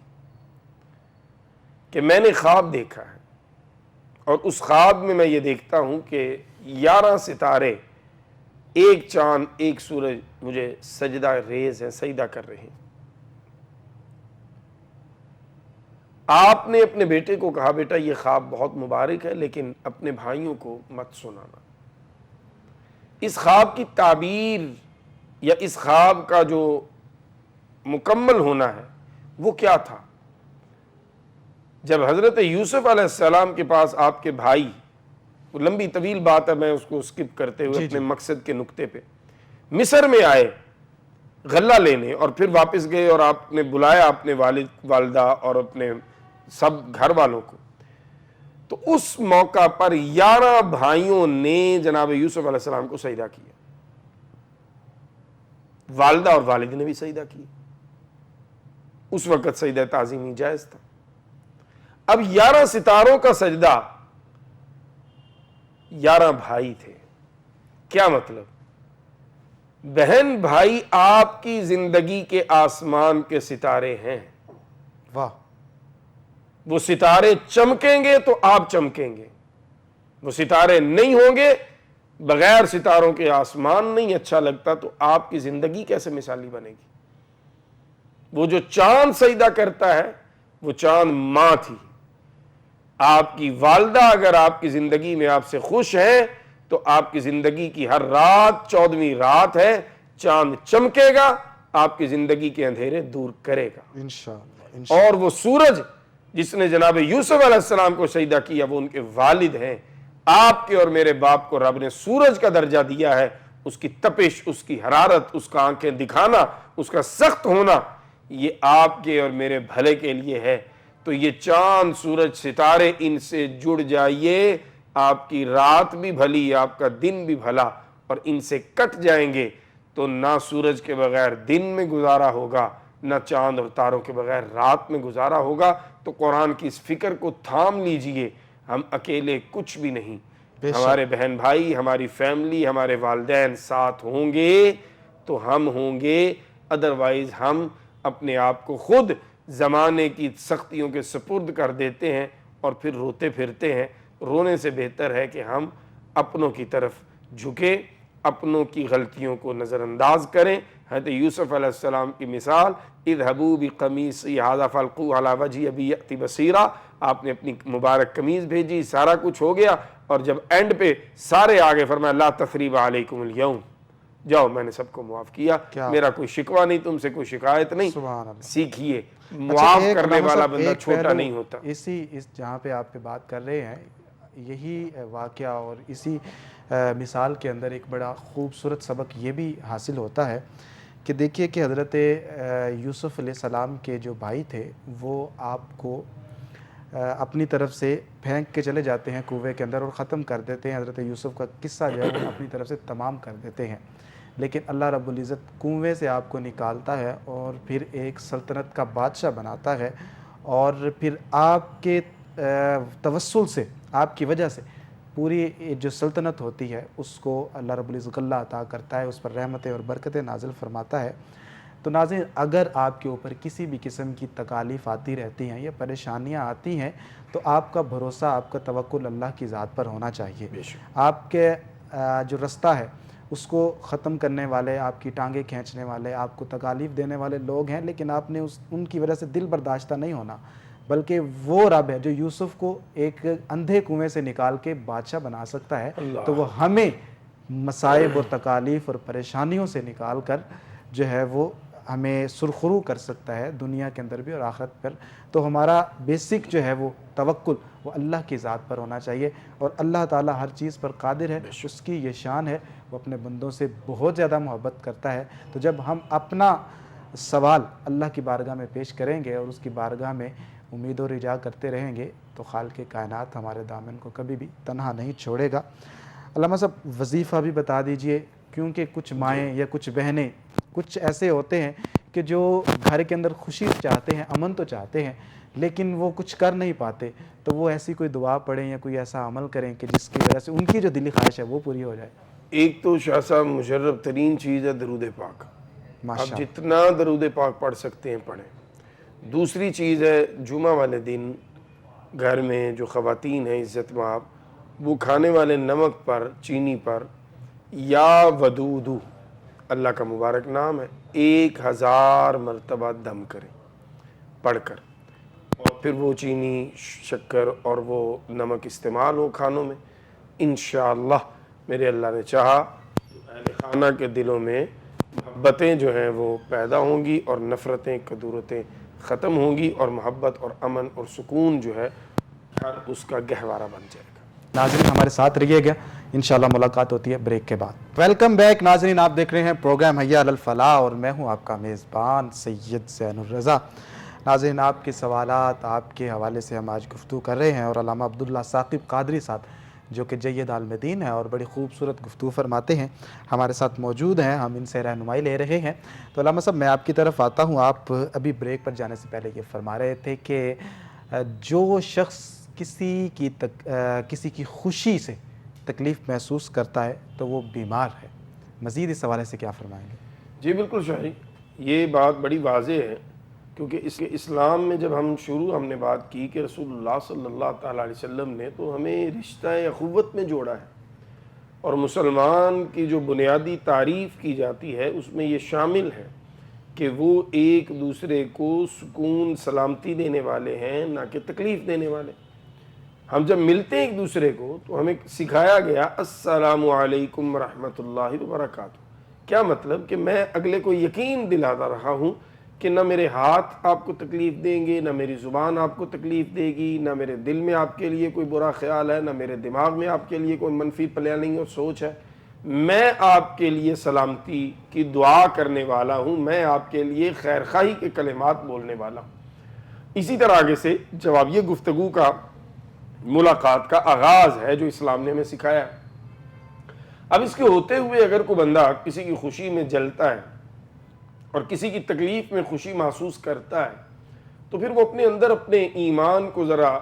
[SPEAKER 2] کہ میں نے خواب دیکھا ہے، اور اس خواب میں یہ دیکھتا ہوں کہ 11 ستارے، ایک چاند، ایک سورج مجھے سجدہ ریز ہیں، سجدہ کر رہے ہیں۔ آپ نے اپنے بیٹے کو کہا بیٹا یہ خواب بہت مبارک ہے، لیکن اپنے بھائیوں کو مت سنانا۔ اس خواب کی تعبیر یا اس خواب کا جو مکمل ہونا ہے وہ کیا تھا؟ جب حضرت یوسف علیہ السلام کے پاس آپ کے بھائی، وہ لمبی طویل بات ہے، میں اس کو سکپ کرتے ہوئے اپنے مقصد کے نقطے پہ، مصر میں آئے غلہ لینے، اور پھر واپس گئے، اور آپ نے بلایا اپنے والد والدہ اور اپنے سب گھر والوں کو، تو اس موقع پر 11 بھائیوں نے جناب یوسف علیہ السلام کو سجدہ کیا، والدہ اور والد نے بھی سجدہ کیا۔ اس وقت سجدہ تعظیمی جائز تھا۔ اب 11 ستاروں کا سجدہ، 11 بھائی تھے، کیا مطلب؟ بہن بھائی آپ کی زندگی کے آسمان کے ستارے ہیں۔
[SPEAKER 1] واہ،
[SPEAKER 2] وہ ستارے چمکیں گے تو آپ چمکیں گے، وہ ستارے نہیں ہوں گے، بغیر ستاروں کے آسمان نہیں اچھا لگتا، تو آپ کی زندگی کیسے مثالی بنے گی؟ وہ جو چاند سجدہ کرتا ہے وہ چاند ماں تھی، آپ کی والدہ اگر آپ کی زندگی میں آپ سے خوش ہیں تو آپ کی زندگی کی ہر رات 14ویں رات ہے، چاند چمکے گا، آپ کی زندگی کے اندھیرے دور کرے گا
[SPEAKER 1] انشاءاللہ۔
[SPEAKER 2] اور وہ سورج جس نے جناب یوسف علیہ السلام کو سجدہ کیا وہ ان کے والد ہیں۔ آپ کے اور میرے باپ کو رب نے سورج کا درجہ دیا ہے، اس کی تپش، اس کی حرارت، اس کا آنکھیں دکھانا، اس کا سخت ہونا، یہ آپ کے اور میرے بھلے کے لیے ہے۔ تو یہ چاند، سورج، ستارے، ان سے جڑ جائیے، آپ کی رات بھی بھلی، آپ کا دن بھی بھلا، اور ان سے کٹ جائیں گے تو نہ سورج کے بغیر دن میں گزارا ہوگا، نہ چاند اور تاروں کے بغیر رات میں گزارا ہوگا، تو قرآن کی اس فکر کو تھام لیجئے، ہم اکیلے کچھ بھی نہیں، ہمارے بہن بھائی، ہماری فیملی، ہمارے والدین ساتھ ہوں گے تو ہم ہوں گے، ادروائز ہم اپنے آپ کو خود زمانے کی سختیوں کے سپرد کر دیتے ہیں اور پھر روتے پھرتے ہیں۔ رونے سے بہتر ہے کہ ہم اپنوں کی طرف جھکیں، اپنوں کی غلطیوں کو نظر انداز کریں۔ حضرت یوسف علیہ السلام کی مثال، اذهبوا بقمیصی ھذا فالقوہ علی وجہی ابی یأتی بصیرا، آپ نے اپنی مبارک قمیض بھیجی، سارا کچھ ہو گیا، اور جب اینڈ پہ سارے آگے فرمایا لا تثریب علیکم اليوم، جاؤ میں نے سب کو معاف کیا، میرا کوئی شکوہ نہیں، تم سے کوئی شکایت نہیں۔
[SPEAKER 1] سبحان اللہ۔
[SPEAKER 2] سیکھیے، معاف کرنے والا بندہ چھوٹا نہیں ہوتا۔
[SPEAKER 1] اس جہاں پہ آپ پہ بات کر رہے ہیں، یہی واقعہ اور اسی مثال کے اندر ایک بڑا خوبصورت سبق یہ بھی حاصل ہوتا ہے کہ دیکھیے کہ حضرت یوسف علیہ السلام کے جو بھائی تھے وہ آپ کو اپنی طرف سے پھینک کے چلے جاتے ہیں کنویں کے اندر اور ختم کر دیتے ہیں۔ حضرت یوسف کا قصہ جو ہے وہ اپنی طرف سے تمام کر دیتے ہیں، لیکن اللہ رب العزت کنویں سے آپ کو نکالتا ہے اور پھر ایک سلطنت کا بادشاہ بناتا ہے، اور پھر آپ کے توسل سے، آپ کی وجہ سے پوری جو سلطنت ہوتی ہے اس کو اللہ رب العزت غلہ عطا کرتا ہے، اس پر رحمتیں اور برکتیں نازل فرماتا ہے۔ تو ناظرین، اگر آپ کے اوپر کسی بھی قسم کی تکالیف آتی رہتی ہیں یا پریشانیاں آتی ہیں تو آپ کا بھروسہ، آپ کا توکل اللہ کی ذات پر ہونا چاہیے۔ آپ کے جو رستہ ہے اس کو ختم کرنے والے، آپ کی ٹانگیں کھینچنے والے، آپ کو تکالیف دینے والے لوگ ہیں، لیکن آپ نے ان کی وجہ سے دل برداشتہ نہیں ہونا، بلکہ وہ رب ہے جو یوسف کو ایک اندھے کنویں سے نکال کے بادشاہ بنا سکتا ہے، تو وہ ہمیں مصائب اور تکالیف اور پریشانیوں سے نکال کر جو ہے وہ ہمیں سرخرو کر سکتا ہے، دنیا کے اندر بھی اور آخرت پر۔ تو ہمارا بیسک جو ہے وہ توکل وہ اللہ کی ذات پر ہونا چاہیے، اور اللہ تعالیٰ ہر چیز پر قادر ہے، اس کی یہ شان ہے، وہ اپنے بندوں سے بہت زیادہ محبت کرتا ہے۔ تو جب ہم اپنا سوال اللہ کی بارگاہ میں پیش کریں گے اور اس کی بارگاہ میں امید و رجا کرتے رہیں گے تو خالق کائنات ہمارے دامن کو کبھی بھی تنہا نہیں چھوڑے گا۔ علامہ صاحب، وظیفہ بھی بتا دیجئے، کیونکہ کچھ مائیں یا کچھ بہنیں کچھ ایسے ہوتے ہیں کہ جو گھر کے اندر خوشی چاہتے ہیں، امن تو چاہتے ہیں، لیکن وہ کچھ کر نہیں پاتے، تو وہ ایسی کوئی دعا پڑھیں یا کوئی ایسا عمل کریں کہ جس کی وجہ سے ان کی جو دلی خواہش ہے وہ پوری ہو جائے۔
[SPEAKER 2] ایک تو شاہ صاحب مجرب ترین چیز ہے درود پاک، آپ جتنا درود پاک پڑھ سکتے ہیں پڑھیں۔ دوسری چیز ہے جمعہ والے دن گھر میں جو خواتین ہیں عزت مآب، وہ کھانے والے نمک پر، چینی پر یا ودودو، اللہ کا مبارک نام ہے، 1000 مرتبہ دم کریں پڑھ کر، اور پھر وہ چینی، شکر اور وہ نمک استعمال ہو کھانوں میں، انشاءاللہ میرے اللہ نے چاہا اہل خانہ کے دلوں میں محبتیں جو ہیں وہ پیدا ہوں گی اور نفرتیں، کدورتیں ختم ہوں گی، اور محبت اور امن اور سکون جو ہے ہر اس کا گہوارہ بن جائے گا۔
[SPEAKER 1] ناظرین ہمارے ساتھ رہیے گا، انشاءاللہ ملاقات ہوتی ہے بریک کے بعد۔ ویلکم بیک ناظرین، آپ دیکھ رہے ہیں پروگرام حی علی الفلاح اور میں ہوں آپ کا میزبان سید زین الرضا۔ ناظرین، آپ کے سوالات، آپ کے حوالے سے ہم آج گفتگو کر رہے ہیں، اور علامہ عبداللہ ثاقب قادری صاحب جو کہ جید عالمدین ہیں اور بڑی خوبصورت گفتگو فرماتے ہیں، ہمارے ساتھ موجود ہیں، ہم ان سے رہنمائی لے رہے ہیں۔ تو علامہ صاحب، میں آپ کی طرف آتا ہوں۔ آپ ابھی بریک پر جانے سے پہلے یہ فرما رہے تھے کہ جو شخص کسی کی خوشی سے تکلیف محسوس کرتا ہے تو وہ بیمار ہے، مزید اس حوالے سے کیا فرمائیں گے؟
[SPEAKER 2] جی بالکل شاہی، یہ بات بڑی واضح ہے، کیونکہ اس کے اسلام میں جب ہم نے بات کی کہ رسول اللہ صلی اللہ تعالیٰ علیہ وسلم نے تو ہمیں رشتہ اخوت میں جوڑا ہے، اور مسلمان کی جو بنیادی تعریف کی جاتی ہے اس میں یہ شامل ہے کہ وہ ایک دوسرے کو سکون سلامتی دینے والے ہیں، نہ کہ تکلیف دینے والے۔ ہم جب ملتے ہیں ایک دوسرے کو تو ہمیں سکھایا گیا السلام علیکم ورحمۃ اللہ وبرکاتہ۔ کیا مطلب کہ میں اگلے کو یقین دلاتا رہا ہوں کہ نہ میرے ہاتھ آپ کو تکلیف دیں گے، نہ میری زبان آپ کو تکلیف دے گی، نہ میرے دل میں آپ کے لیے کوئی برا خیال ہے، نہ میرے دماغ میں آپ کے لیے کوئی منفی پلاننگ اور سوچ ہے۔ میں آپ کے لیے سلامتی کی دعا کرنے والا ہوں، میں آپ کے لیے خیر خواہی کے کلمات بولنے والا ہوں۔ اسی طرح آگے سے جواب یہ گفتگو کا، ملاقات کا آغاز ہے جو اسلام نے ہمیں سکھایا ہے۔ اب اس کے ہوتے ہوئے اگر کوئی بندہ کسی کی خوشی میں جلتا ہے، اور کسی کی تکلیف میں خوشی محسوس کرتا ہے تو پھر وہ اپنے اندر اپنے ایمان کو ذرا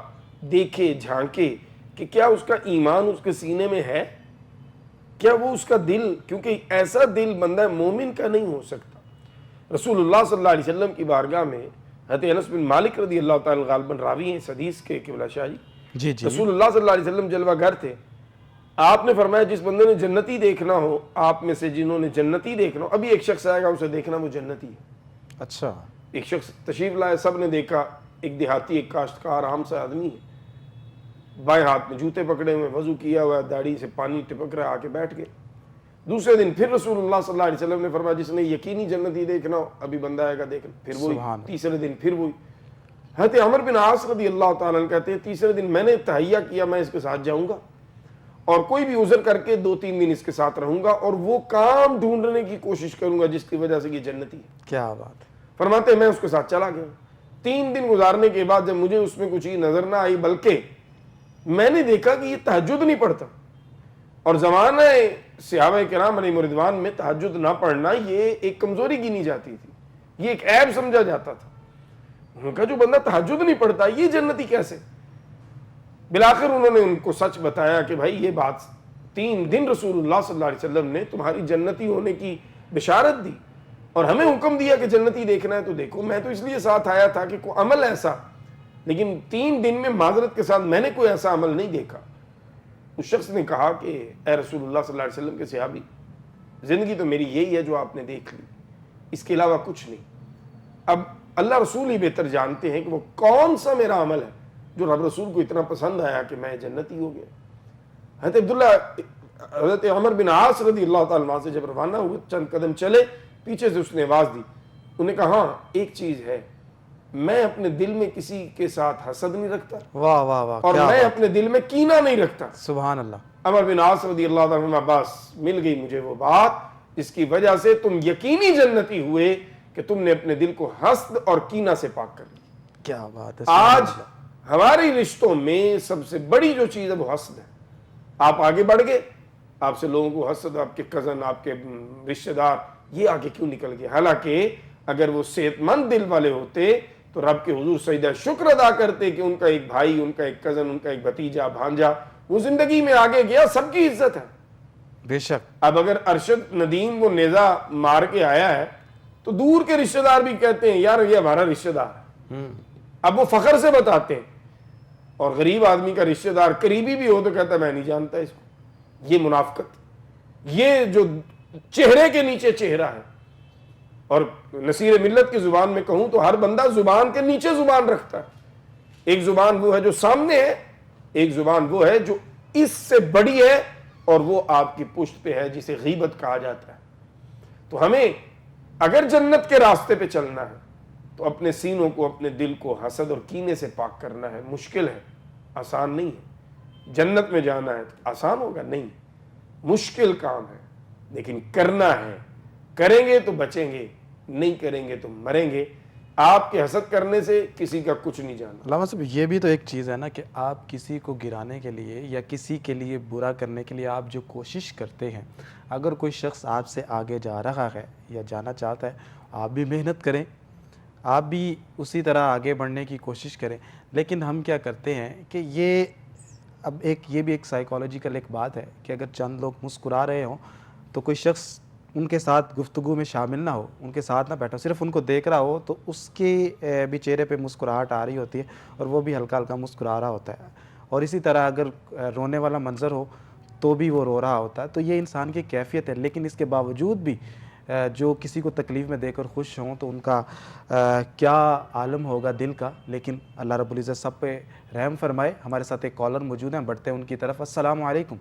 [SPEAKER 2] دیکھے جھانکے کہ کیا اس کا ایمان اس کے سینے میں ہے، کیا وہ اس کا دل، کیونکہ ایسا دل بندہ مومن کا نہیں ہو سکتا۔ رسول اللہ صلی اللہ علیہ وسلم کی بارگاہ میں حضرت انس بن مالک رضی اللہ تعالی غالباً راوی ہیں اس حدیث کے قبلہ شاہ جی، رسول اللہ صلی اللہ علیہ وسلم جلوہ گر تھے، آپ نے فرمایا جس بندے نے جنتی دیکھنا ہو، آپ میں سے جنہوں نے جنتی دیکھنا ہو، ابھی ایک شخص آئے گا اسے دیکھنا وہ جنتی ہے۔
[SPEAKER 1] اچھا،
[SPEAKER 2] ایک شخص تشریف لائے، سب نے دیکھا، ایک دیہاتی ایک کاشتکار عام سا آدمی ہے، بائیں ہاتھ میں جوتے پکڑے ہوئے، وضو کیا ہوا ہے، داڑھی سے پانی ٹپک رہا، آ کے بیٹھ گئے۔ دوسرے دن پھر رسول اللہ صلی اللہ علیہ وسلم نے فرمایا جس نے یقینی جنتی دیکھنا ہو ابھی بندہ آئے گا دیکھنا، پھر وہی، تیسرے دن پھر وہی۔ حضرت عمر بن عاص رضی اللہ تعالیٰ عنہ کہتے ہیں تیسرے دن میں نے تہیہ کیا میں اس کے ساتھ جاؤں گا اور کوئی بھی عذر کر کے 2-3 دن اس کے ساتھ رہوں گا اور وہ کام ڈھونڈنے کی کوشش کروں گا جس کی وجہ سے یہ جنتی ہے۔
[SPEAKER 1] کیا بات ہے۔
[SPEAKER 2] فرماتے ہیں میں اس کے ساتھ چلا گیا، 3 دن گزارنے کے بعد جب مجھے اس میں کچھ چیز نظر نہ آئی بلکہ میں نے دیکھا کہ یہ تہجد نہیں پڑھتا، اور زمانہ صحابہ کرام علیہ رضوان میں تہجد نہ پڑھنا یہ ایک کمزوری گنی جاتی تھی، یہ ایک عیب سمجھا جاتا تھا۔ انہوں نے کہا جو بندہ تہجد نہیں پڑھتا یہ جنتی کیسے؟ بالآخر انہوں نے ان کو سچ بتایا کہ بھائی یہ بات 3 دن رسول اللہ صلی اللہ علیہ وسلم نے تمہاری جنتی ہونے کی بشارت دی اور ہمیں حکم دیا کہ جنتی دیکھنا ہے تو دیکھو، میں تو اس لیے ساتھ آیا تھا کہ کوئی عمل ایسا، لیکن 3 دن میں معذرت کے ساتھ میں نے کوئی ایسا عمل نہیں دیکھا۔ اس شخص نے کہا کہ اے رسول اللہ صلی اللہ علیہ وسلم کے صحابی، زندگی تو میری یہی ہے جو آپ نے دیکھ لی، اس کے علاوہ کچھ نہیں۔ اب اللہ رسول ہی بہتر جانتے ہیں کہ وہ کون سا میرا عمل ہے جو رب رسول کو اتنا پسند آیا کہ میں جنتی ہو گیا۔ حضرت عمر بن عاص رضی اللہ تعالیٰ عنہ سے جب روانہ ہوئے، چند قدم چلے، پیچھے سے اس نے آواز دی، انہوں نے کہا ہاں ایک چیز ہے، میں اپنے دل میں کسی کے ساتھ حسد نہیں رکھتا،
[SPEAKER 1] واہ واہ واہ،
[SPEAKER 2] اور میں اپنے دل میں کینہ نہیں رکھتا۔
[SPEAKER 1] سبحان اللہ۔
[SPEAKER 2] عمر بن عاص رضی اللہ عنہ، بس مل گئی مجھے وہ بات جس کی وجہ سے تم یقینی جنتی ہوئے کہ تم نے اپنے دل کو حسد اور کینہ سے پاک کر لیا۔
[SPEAKER 1] کیا بات ہے۔
[SPEAKER 2] آج ہماری رشتوں میں سب سے بڑی جو چیز ہے وہ حسد ہے۔ آپ آگے بڑھ گئے، آپ سے لوگوں کو حسد، آپ کے کزن، آپ کے رشتہ دار، یہ آگے کیوں نکل گئے؟ حالانکہ اگر وہ صحت مند دل والے ہوتے تو رب کے حضور سجدہ شکر ادا کرتے کہ ان کا ایک بھائی، ان کا ایک کزن، ان کا ایک بھتیجا، بھانجا وہ زندگی میں آگے گیا، سب کی عزت ہے۔
[SPEAKER 1] بے شک۔
[SPEAKER 2] اب اگر ارشد ندیم وہ نیزہ مار کے آیا ہے تو دور کے رشتہ دار بھی کہتے ہیں یار یہ ہمارا رشتہ دار ہے، اب وہ فخر سے بتاتے ہیں، اور غریب آدمی کا رشتہ دار قریبی بھی ہو تو کہتا ہے میں نہیں جانتا اس کو۔ یہ منافقت، یہ جو چہرے کے نیچے چہرہ ہے۔ اور نصیر ملت کی زبان میں کہوں تو ہر بندہ زبان کے نیچے زبان رکھتا ہے۔ ایک زبان وہ ہے جو سامنے ہے، ایک زبان وہ ہے جو اس سے بڑی ہے اور وہ آپ کی پشت پہ ہے، جسے غیبت کہا جاتا ہے۔ تو ہمیں اگر جنت کے راستے پہ چلنا ہے تو اپنے سینوں کو، اپنے دل کو حسد اور کینے سے پاک کرنا ہے۔ مشکل ہے، آسان نہیں ہے۔ جنت میں جانا ہے آسان ہوگا؟ نہیں، مشکل کام ہے، لیکن کرنا ہے۔ کریں گے تو بچیں گے، نہیں کریں گے تو مریں گے۔ آپ کے حسد کرنے سے کسی کا کچھ نہیں جانا۔
[SPEAKER 1] علامہ صاحب یہ بھی تو ایک چیز ہے نا کہ آپ کسی کو گرانے کے لیے یا کسی کے لیے برا کرنے کے لیے آپ جو کوشش کرتے ہیں، اگر کوئی شخص آپ سے آگے جا رہا ہے یا جانا چاہتا ہے، آپ بھی محنت کریں، آپ بھی اسی طرح آگے بڑھنے کی کوشش کریں۔ لیکن ہم کیا کرتے ہیں کہ یہ بھی ایک سائیکالوجیکل ایک بات ہے کہ اگر چند لوگ مسکرا رہے ہوں تو کوئی شخص ان کے ساتھ گفتگو میں شامل نہ ہو، ان کے ساتھ نہ بیٹھو، صرف ان کو دیکھ رہا ہو تو اس کے بھی چہرے پہ مسکراہٹ آ رہی ہوتی ہے اور وہ بھی ہلکا ہلکا مسکرا رہا ہوتا ہے۔ اور اسی طرح اگر رونے والا منظر ہو تو بھی وہ رو رہا ہوتا ہے۔ تو یہ انسان کی کیفیت ہے، لیکن اس کے باوجود بھی جو کسی کو تکلیف میں دے کر خوش ہوں تو ان کا کیا عالم ہوگا دل کا۔ لیکن اللہ رب العزت سب پہ رحم فرمائے۔ ہمارے ساتھ ایک کالر موجود ہیں، بڑھتے ہیں ان کی طرف۔ السلام علیکم۔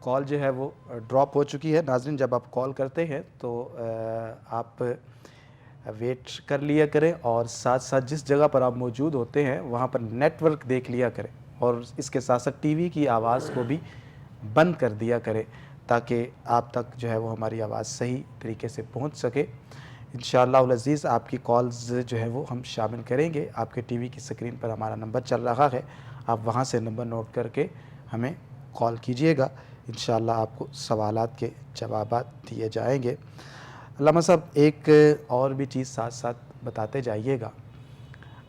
[SPEAKER 1] کال جو ہے وہ ڈراپ ہو چکی ہے۔ ناظرین جب آپ کال کرتے ہیں تو آپ ویٹ کر لیا کریں اور ساتھ ساتھ جس جگہ پر آپ موجود ہوتے ہیں وہاں پر نیٹ ورک دیکھ لیا کریں، اور اس کے ساتھ ساتھ ٹی وی کی آواز کو بھی بند کر دیا کریں تاکہ آپ تک جو ہے وہ ہماری آواز صحیح طریقے سے پہنچ سکے۔ انشاءاللہ العزیز آپ کی کالز جو ہے وہ ہم شامل کریں گے۔ آپ کے ٹی وی کی سکرین پر ہمارا نمبر چل رہا ہے، آپ وہاں سے نمبر نوٹ کر کے ہمیں کال کیجئے گا۔ انشاءاللہ آپ کو سوالات کے جوابات دیے جائیں گے۔ علامہ صاحب ایک اور بھی چیز ساتھ ساتھ بتاتے جائیے گا،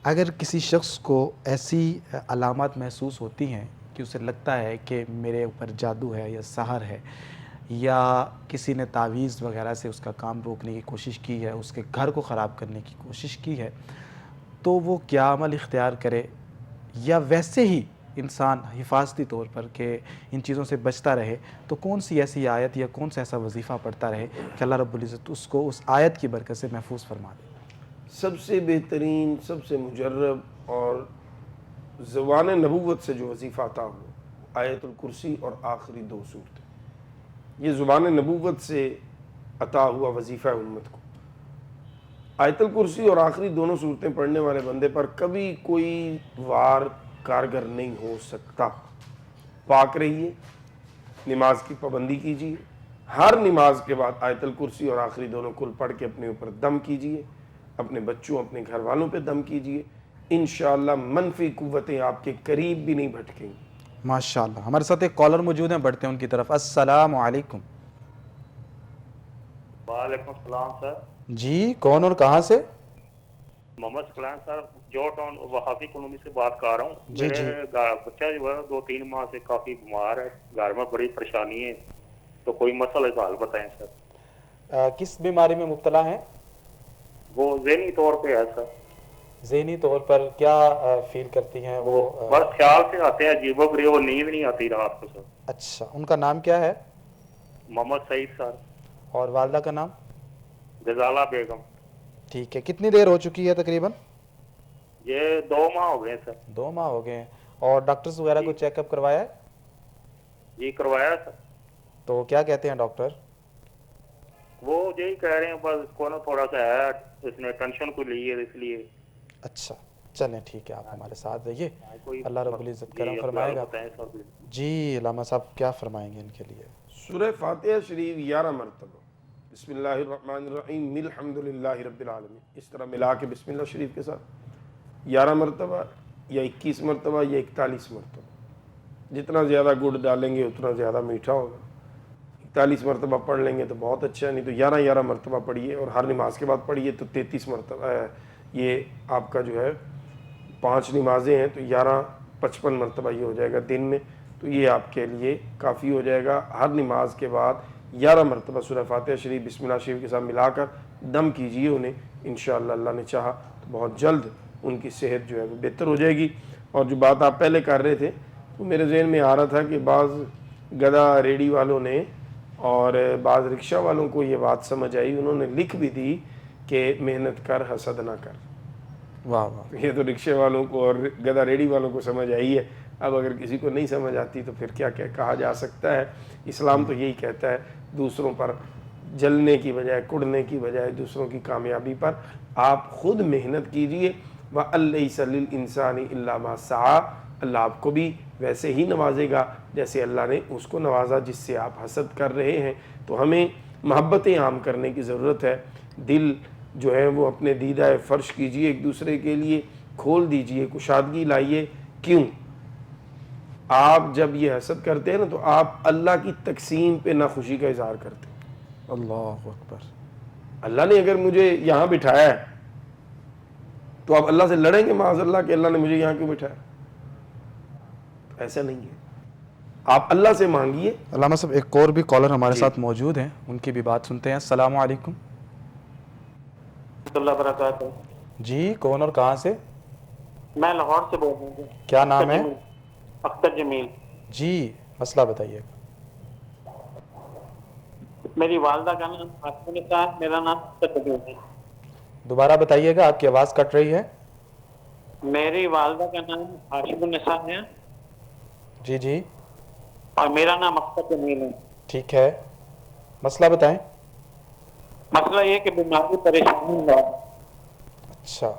[SPEAKER 1] اگر کسی شخص کو ایسی علامات محسوس ہوتی ہیں کہ اسے لگتا ہے کہ میرے اوپر جادو ہے یا سحر ہے، یا کسی نے تعویذ وغیرہ سے اس کا کام روکنے کی کوشش کی ہے، اس کے گھر کو خراب کرنے کی کوشش کی ہے، تو وہ کیا عمل اختیار کرے، یا ویسے ہی انسان حفاظتی طور پر کہ ان چیزوں سے بچتا رہے تو کون سی ایسی آیت یا کون سا ایسا وظیفہ پڑھتا رہے کہ اللہ رب العزت اس کو اس آیت کی برکت سے محفوظ فرما دے؟
[SPEAKER 2] سب سے بہترین، سب سے مجرب اور زبان نبوت سے جو وظیفہ عطا ہوا، آیت الکرسی اور آخری 2 سورتیں، یہ زبان نبوت سے عطا ہوا وظیفہ امت کو۔ آیت الکرسی اور آخری دونوں صورتیں پڑھنے والے بندے پر کبھی کوئی وار کارگر نہیں ہو سکتا۔ پاک رہیے، نماز کی پابندی کیجیے، ہر نماز کے بعد آیت الکرسی اور آخری دونوں کل پڑھ کے اپنے اوپر دم کیجیے، اپنے بچوں اپنے گھر والوں پہ دم کیجیے، انشاءاللہ منفی قوتیں آپ کے قریب بھی نہیں بھٹکیں گی۔
[SPEAKER 1] ماشاءاللہ۔ ہمارے ساتھ ایک کالر موجود ہیں، بڑھتے ہیں ان کی طرف۔ السلام علیکم۔
[SPEAKER 4] وعلیکم السلام سر۔
[SPEAKER 1] جی کون اور کہاں سے؟
[SPEAKER 4] محمد سکلان سر، جو ٹاؤن وہابی کالونی سے بات کر رہا ہوں۔
[SPEAKER 1] جی جی۔
[SPEAKER 4] میرے بچہ جو ہے 2-3 ماہ سے کافی بیمار ہے، گھر میں بڑی پریشانی ہے، تو کوئی مسئلہ کا حل بتائیں سر۔
[SPEAKER 1] کس بیماری میں مبتلا ہیں؟
[SPEAKER 4] وہ ذہنی طور پہ ہے سر۔
[SPEAKER 1] ذہنی طور پر کیا فیل کرتی ہیں وہ؟
[SPEAKER 4] بس خیال سے آتے ہیں، عجیب و غریب، وہ نیند نہیں آتی رات کو سر۔
[SPEAKER 1] اچھا، ان کا نام کیا ہے؟
[SPEAKER 4] محمد سعید سر۔
[SPEAKER 1] اور والدہ کا نام؟
[SPEAKER 4] غزالہ بیگم۔
[SPEAKER 1] ٹھیک ہے، کتنی دیر ہو چکی ہے تقریباً؟
[SPEAKER 4] یہ 2 ماہ ہو گئے سر۔
[SPEAKER 1] 2 ماہ ہو گئے ہیں۔ اور ڈاکٹرز وغیرہ کو چیک اپ کروایا ہے؟
[SPEAKER 4] جی کروایا سر۔
[SPEAKER 1] تو کیا کہتے ہیں ڈاکٹر؟
[SPEAKER 4] وہ یہی کہہ رہے ہیں بس اس کو نا تھوڑا سا ہے، اس نے ٹینشن کو لی ہے اس لیے۔
[SPEAKER 1] اچھا چلیں ٹھیک ہے، آپ ہمارے ساتھ رہیے،
[SPEAKER 4] کوئی
[SPEAKER 1] اللہ رب العزت کرم
[SPEAKER 4] جی
[SPEAKER 1] فرمائے گا۔
[SPEAKER 4] بتائیں سر۔
[SPEAKER 1] جی علامہ صاحب کیا فرمائیں گے ان کے لیے؟
[SPEAKER 2] سورہ فاتحہ شریف 11 مرتبہ، بسم اللہ الرحمن الرحیم الحمدللہ رب العالمین، اس طرح ملا کے بسم اللہ شریف کے ساتھ 11 مرتبہ یا 21 مرتبہ یا 41 مرتبہ، جتنا زیادہ گڑ ڈالیں گے اتنا زیادہ میٹھا ہوگا۔ 41 مرتبہ پڑھ لیں گے تو بہت اچھا، نہیں تو 11 مرتبہ پڑھیے، اور ہر نماز کے بعد پڑھیے تو 33 مرتبہ یہ آپ کا جو ہے 5 نمازیں ہیں تو 55 مرتبہ یہ ہو جائے گا دن میں، تو یہ آپ کے لیے کافی ہو جائے گا۔ ہر نماز کے بعد 11 مرتبہ سورہ فاتحہ شریف بسم اللہ شریف کے ساتھ ملا کر دم کیجئے انہیں، انشاءاللہ اللہ نے چاہا تو بہت جلد ان کی صحت جو ہے وہ بہتر ہو جائے گی۔ اور جو بات آپ پہلے کر رہے تھے تو میرے ذہن میں آ رہا تھا کہ بعض گدھا ریڈی والوں نے اور بعض رکشہ والوں کو یہ بات سمجھ آئی، انہوں نے لکھ بھی دی کہ محنت کر حسد نہ کر۔
[SPEAKER 1] واہ واہ،
[SPEAKER 2] یہ تو رکشے والوں کو اور گدھا ریڈی والوں کو سمجھ آئی ہے، اب اگر کسی کو نہیں سمجھ آتی تو پھر کیا کہا جا سکتا ہے۔ اسلام تو یہی کہتا ہے، دوسروں پر جلنے کی بجائے، کڑنے کی بجائے دوسروں کی کامیابی پر آپ خود محنت کیجئے۔ وَأَلَّيْسَ لِلْإِنسَانِ إِلَّا مَا سَعَىٰ، اللہ آپ کو بھی ویسے ہی نوازے گا جیسے اللہ نے اس کو نوازا جس سے آپ حسد کر رہے ہیں۔ تو ہمیں محبتیں عام کرنے کی ضرورت ہے، دل جو ہے وہ اپنے دیدہ فرش کیجئے، ایک دوسرے کے لیے کھول دیجئے، کشادگی لائیے۔ کیوں؟ آپ جب یہ حسد کرتے ہیں نا تو آپ اللہ کی تقسیم پہ ناخوشی کا اظہار کرتے ہیں۔
[SPEAKER 1] اللہ اکبر۔
[SPEAKER 2] اللہ نے اگر مجھے یہاں بٹھایا ہے تو آپ اللہ سے لڑیں گے معاذ اللہ کہ اللہ نے مجھے یہاں کیوں بٹھایا؟ ایسا نہیں ہے، آپ اللہ سے مانگیے۔
[SPEAKER 1] علامہ صاحب ایک اور بھی کالر ہمارے ساتھ موجود ہیں، ان کی بھی بات سنتے ہیں۔ السلام علیکم۔
[SPEAKER 4] اللہ وبرکاتہ۔
[SPEAKER 1] جی کون اور کہاں سے؟
[SPEAKER 4] میں لاہور سے بول رہا ہوں۔
[SPEAKER 1] کیا نام ہے؟
[SPEAKER 4] اختر جمیل۔
[SPEAKER 1] جی مسئلہ بتائیے۔
[SPEAKER 4] میری والدہ کا نام حاشم النساء ہے، میرا نام اختر جمیل ہے۔
[SPEAKER 1] دوبارہ بتائیے گا، آپ کی آواز کٹ رہی ہے۔
[SPEAKER 4] میری والدہ کا نام حاشم النساء ہے
[SPEAKER 1] جی جی
[SPEAKER 4] اور میرا نام اختر جمیل ہے۔
[SPEAKER 1] ٹھیک ہے، مسئلہ بتائیں۔
[SPEAKER 4] مسئلہ یہ کہ بیماری پریشانی ہے۔
[SPEAKER 1] اچھا،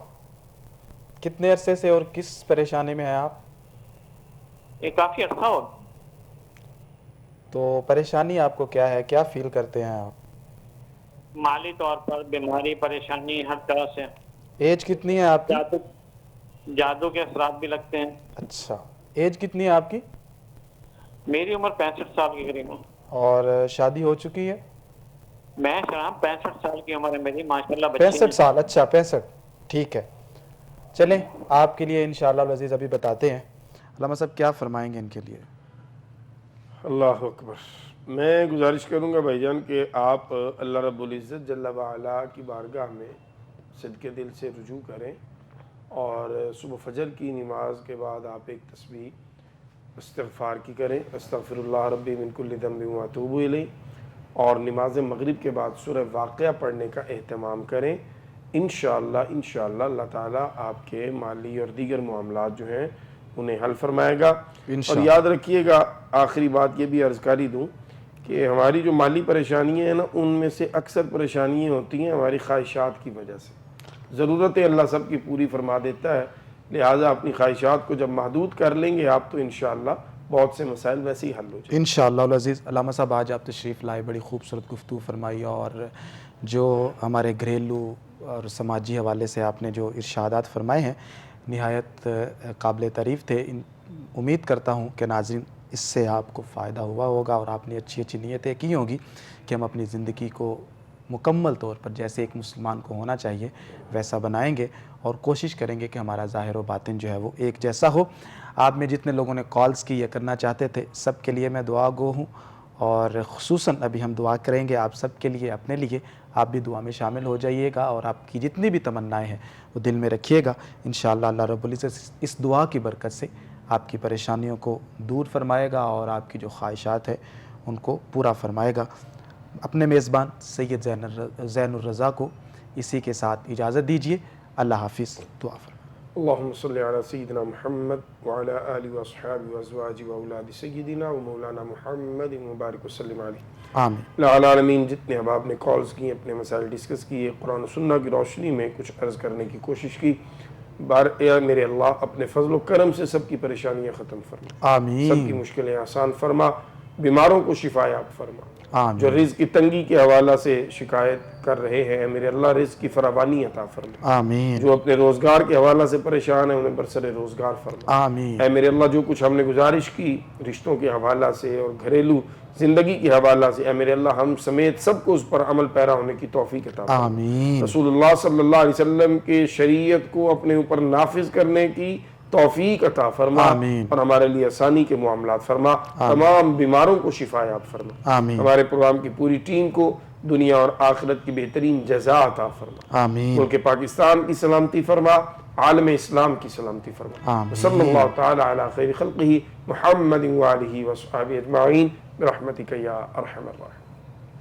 [SPEAKER 1] کتنے عرصے سے اور کس پریشانی میں ہیں آپ؟
[SPEAKER 4] یہ کافی عرصہ ہو۔
[SPEAKER 1] تو پریشانی آپ کو کیا ہے، کیا فیل کرتے ہیں آپ؟
[SPEAKER 4] مالی طور پر بیماری پریشانی ہر طرح سے۔
[SPEAKER 1] ایج کتنی ہے آپ کی؟
[SPEAKER 4] جادو کے اثرات بھی لگتے ہیں۔
[SPEAKER 1] اچھا، ایج کتنی ہے آپ کی؟
[SPEAKER 5] میری عمر 65 سال کے قریب ہے.
[SPEAKER 1] اور شادی ہو چکی ہے؟
[SPEAKER 5] میں شرام 65 سال کی عمر ہے میری ماشاءاللہ. بچے
[SPEAKER 1] 65 سال، اچھا 65، ٹھیک ہے. چلیں آپ کے لیے انشاءاللہ العزیز ابھی بتاتے ہیں. علامہ صاحب کیا فرمائیں گے ان کے لیے؟
[SPEAKER 2] اللہ اکبر. میں گزارش کروں گا بھائی جان کہ آپ اللہ رب العزت جل وعلا کی بارگاہ میں صدقے دل سے رجوع کریں، اور صبح فجر کی نماز کے بعد آپ ایک تسبیح استغفار کی کریں، استغفر اللہ ربی من کل ذنب واتوب الیہ، اور نماز مغرب کے بعد سورہ واقعہ پڑھنے کا اہتمام کریں. انشاءاللہ اللہ تعالیٰ آپ کے مالی اور دیگر معاملات جو ہیں انہیں حل فرمائے گا. اور یاد رکھیے گا، آخری بات یہ بھی عرض کاری دوں کہ ہماری جو مالی پریشانیاں ہیں نا، ان میں سے اکثر پریشانیاں ہوتی ہیں ہماری خواہشات کی وجہ سے. ضرورتیں اللہ سب کی پوری فرما دیتا ہے، لہٰذا اپنی خواہشات کو جب محدود کر لیں گے آپ تو انشاءاللہ بہت سے مسائل ویسے ہی حل ہو جائیں.
[SPEAKER 1] انشاءاللہ العزیز. علامہ صاحب آج آپ تشریف لائے، بڑی خوبصورت گفتگو فرمائی، اور جو ہمارے گھریلو اور سماجی حوالے سے آپ نے جو ارشادات فرمائے ہیں نہایت قابل تعریف تھے. امید کرتا ہوں کہ ناظرین اس سے آپ کو فائدہ ہوا ہوگا، اور آپ نے اچھی اچھی نیتیں کی ہوں گی کہ ہم اپنی زندگی کو مکمل طور پر جیسے ایک مسلمان کو ہونا چاہیے ویسا بنائیں گے، اور کوشش کریں گے کہ ہمارا ظاہر و باطن جو ہے وہ ایک جیسا ہو. آپ میں جتنے لوگوں نے کالز کی یا کرنا چاہتے تھے سب کے لیے میں دعا گو ہوں، اور خصوصاً ابھی ہم دعا کریں گے آپ سب کے لیے، اپنے لیے. آپ بھی دعا میں شامل ہو جائیے گا، اور آپ کی جتنی بھی تمنائیں ہیں وہ دل میں رکھیے گا. انشاءاللہ اللہ رب العزت اس دعا کی برکت سے آپ کی پریشانیوں کو دور فرمائے گا، اور آپ کی جو خواہشات ہیں ان کو پورا فرمائے گا. اپنے میزبان سید زین الرضا کو اسی کے ساتھ اجازت دیجیے. اللہ حافظ. دعا فرمائیں.
[SPEAKER 2] اللہم صلی علی سیدنا محمد وعلی آلہ واصحابہ وازواجہ واولاد سیدنا و مولانا محمد مبارک وسلم علیہ.
[SPEAKER 1] آمین.
[SPEAKER 2] العالمین. جتنے احباب نے کالز کی، اپنے مسائل ڈسکس کیے، قرآن و سنہ کی روشنی میں کچھ عرض کرنے کی کوشش کی، اے میرے اللہ اپنے فضل و کرم سے سب کی پریشانیاں ختم فرما،
[SPEAKER 1] آمین.
[SPEAKER 2] سب کی مشکلیں آسان فرما، بیماروں کو شفا یاب فرما.
[SPEAKER 1] آمین.
[SPEAKER 2] جو رزق کی تنگی کے حوالہ سے شکایت کر رہے ہیں میرے اللہ رزق کی فراوانی عطا فرما.
[SPEAKER 1] آمین.
[SPEAKER 2] جو اپنے روزگار کے حوالہ سے پریشان ہیں انہیں برسر روزگار فرما.
[SPEAKER 1] آمین.
[SPEAKER 2] اے میرے اللہ جو کچھ ہم نے گزارش کی رشتوں کے حوالہ سے اور گھریلو زندگی کے حوالہ سے، اے میرے اللہ ہم سمیت سب کو اس پر عمل پیرا ہونے کی توفیق عطا فرما.
[SPEAKER 1] آمین.
[SPEAKER 2] رسول اللہ صلی اللہ علیہ وسلم کے شریعت کو اپنے اوپر نافذ کرنے کی توفیق عطا فرما،
[SPEAKER 1] آمین.
[SPEAKER 2] اور ہمارے لیے آسانی کے معاملات فرما. تمام بیماروں کو شفا یاب فرما.
[SPEAKER 1] آمین.
[SPEAKER 2] ہمارے پروگرام کی پوری ٹیم کو دنیا اور آخرت کی بہترین جزا عطا فرما.
[SPEAKER 1] آمین.
[SPEAKER 2] ملک پاکستان کی سلامتی فرما، عالم اسلام کی سلامتی فرما.
[SPEAKER 1] آمین.
[SPEAKER 2] صلی اللہ تعالی علی خیر خلقہ محمد وآلہ وصحبہ اجمعین برحمتک یا ارحم الراحمین.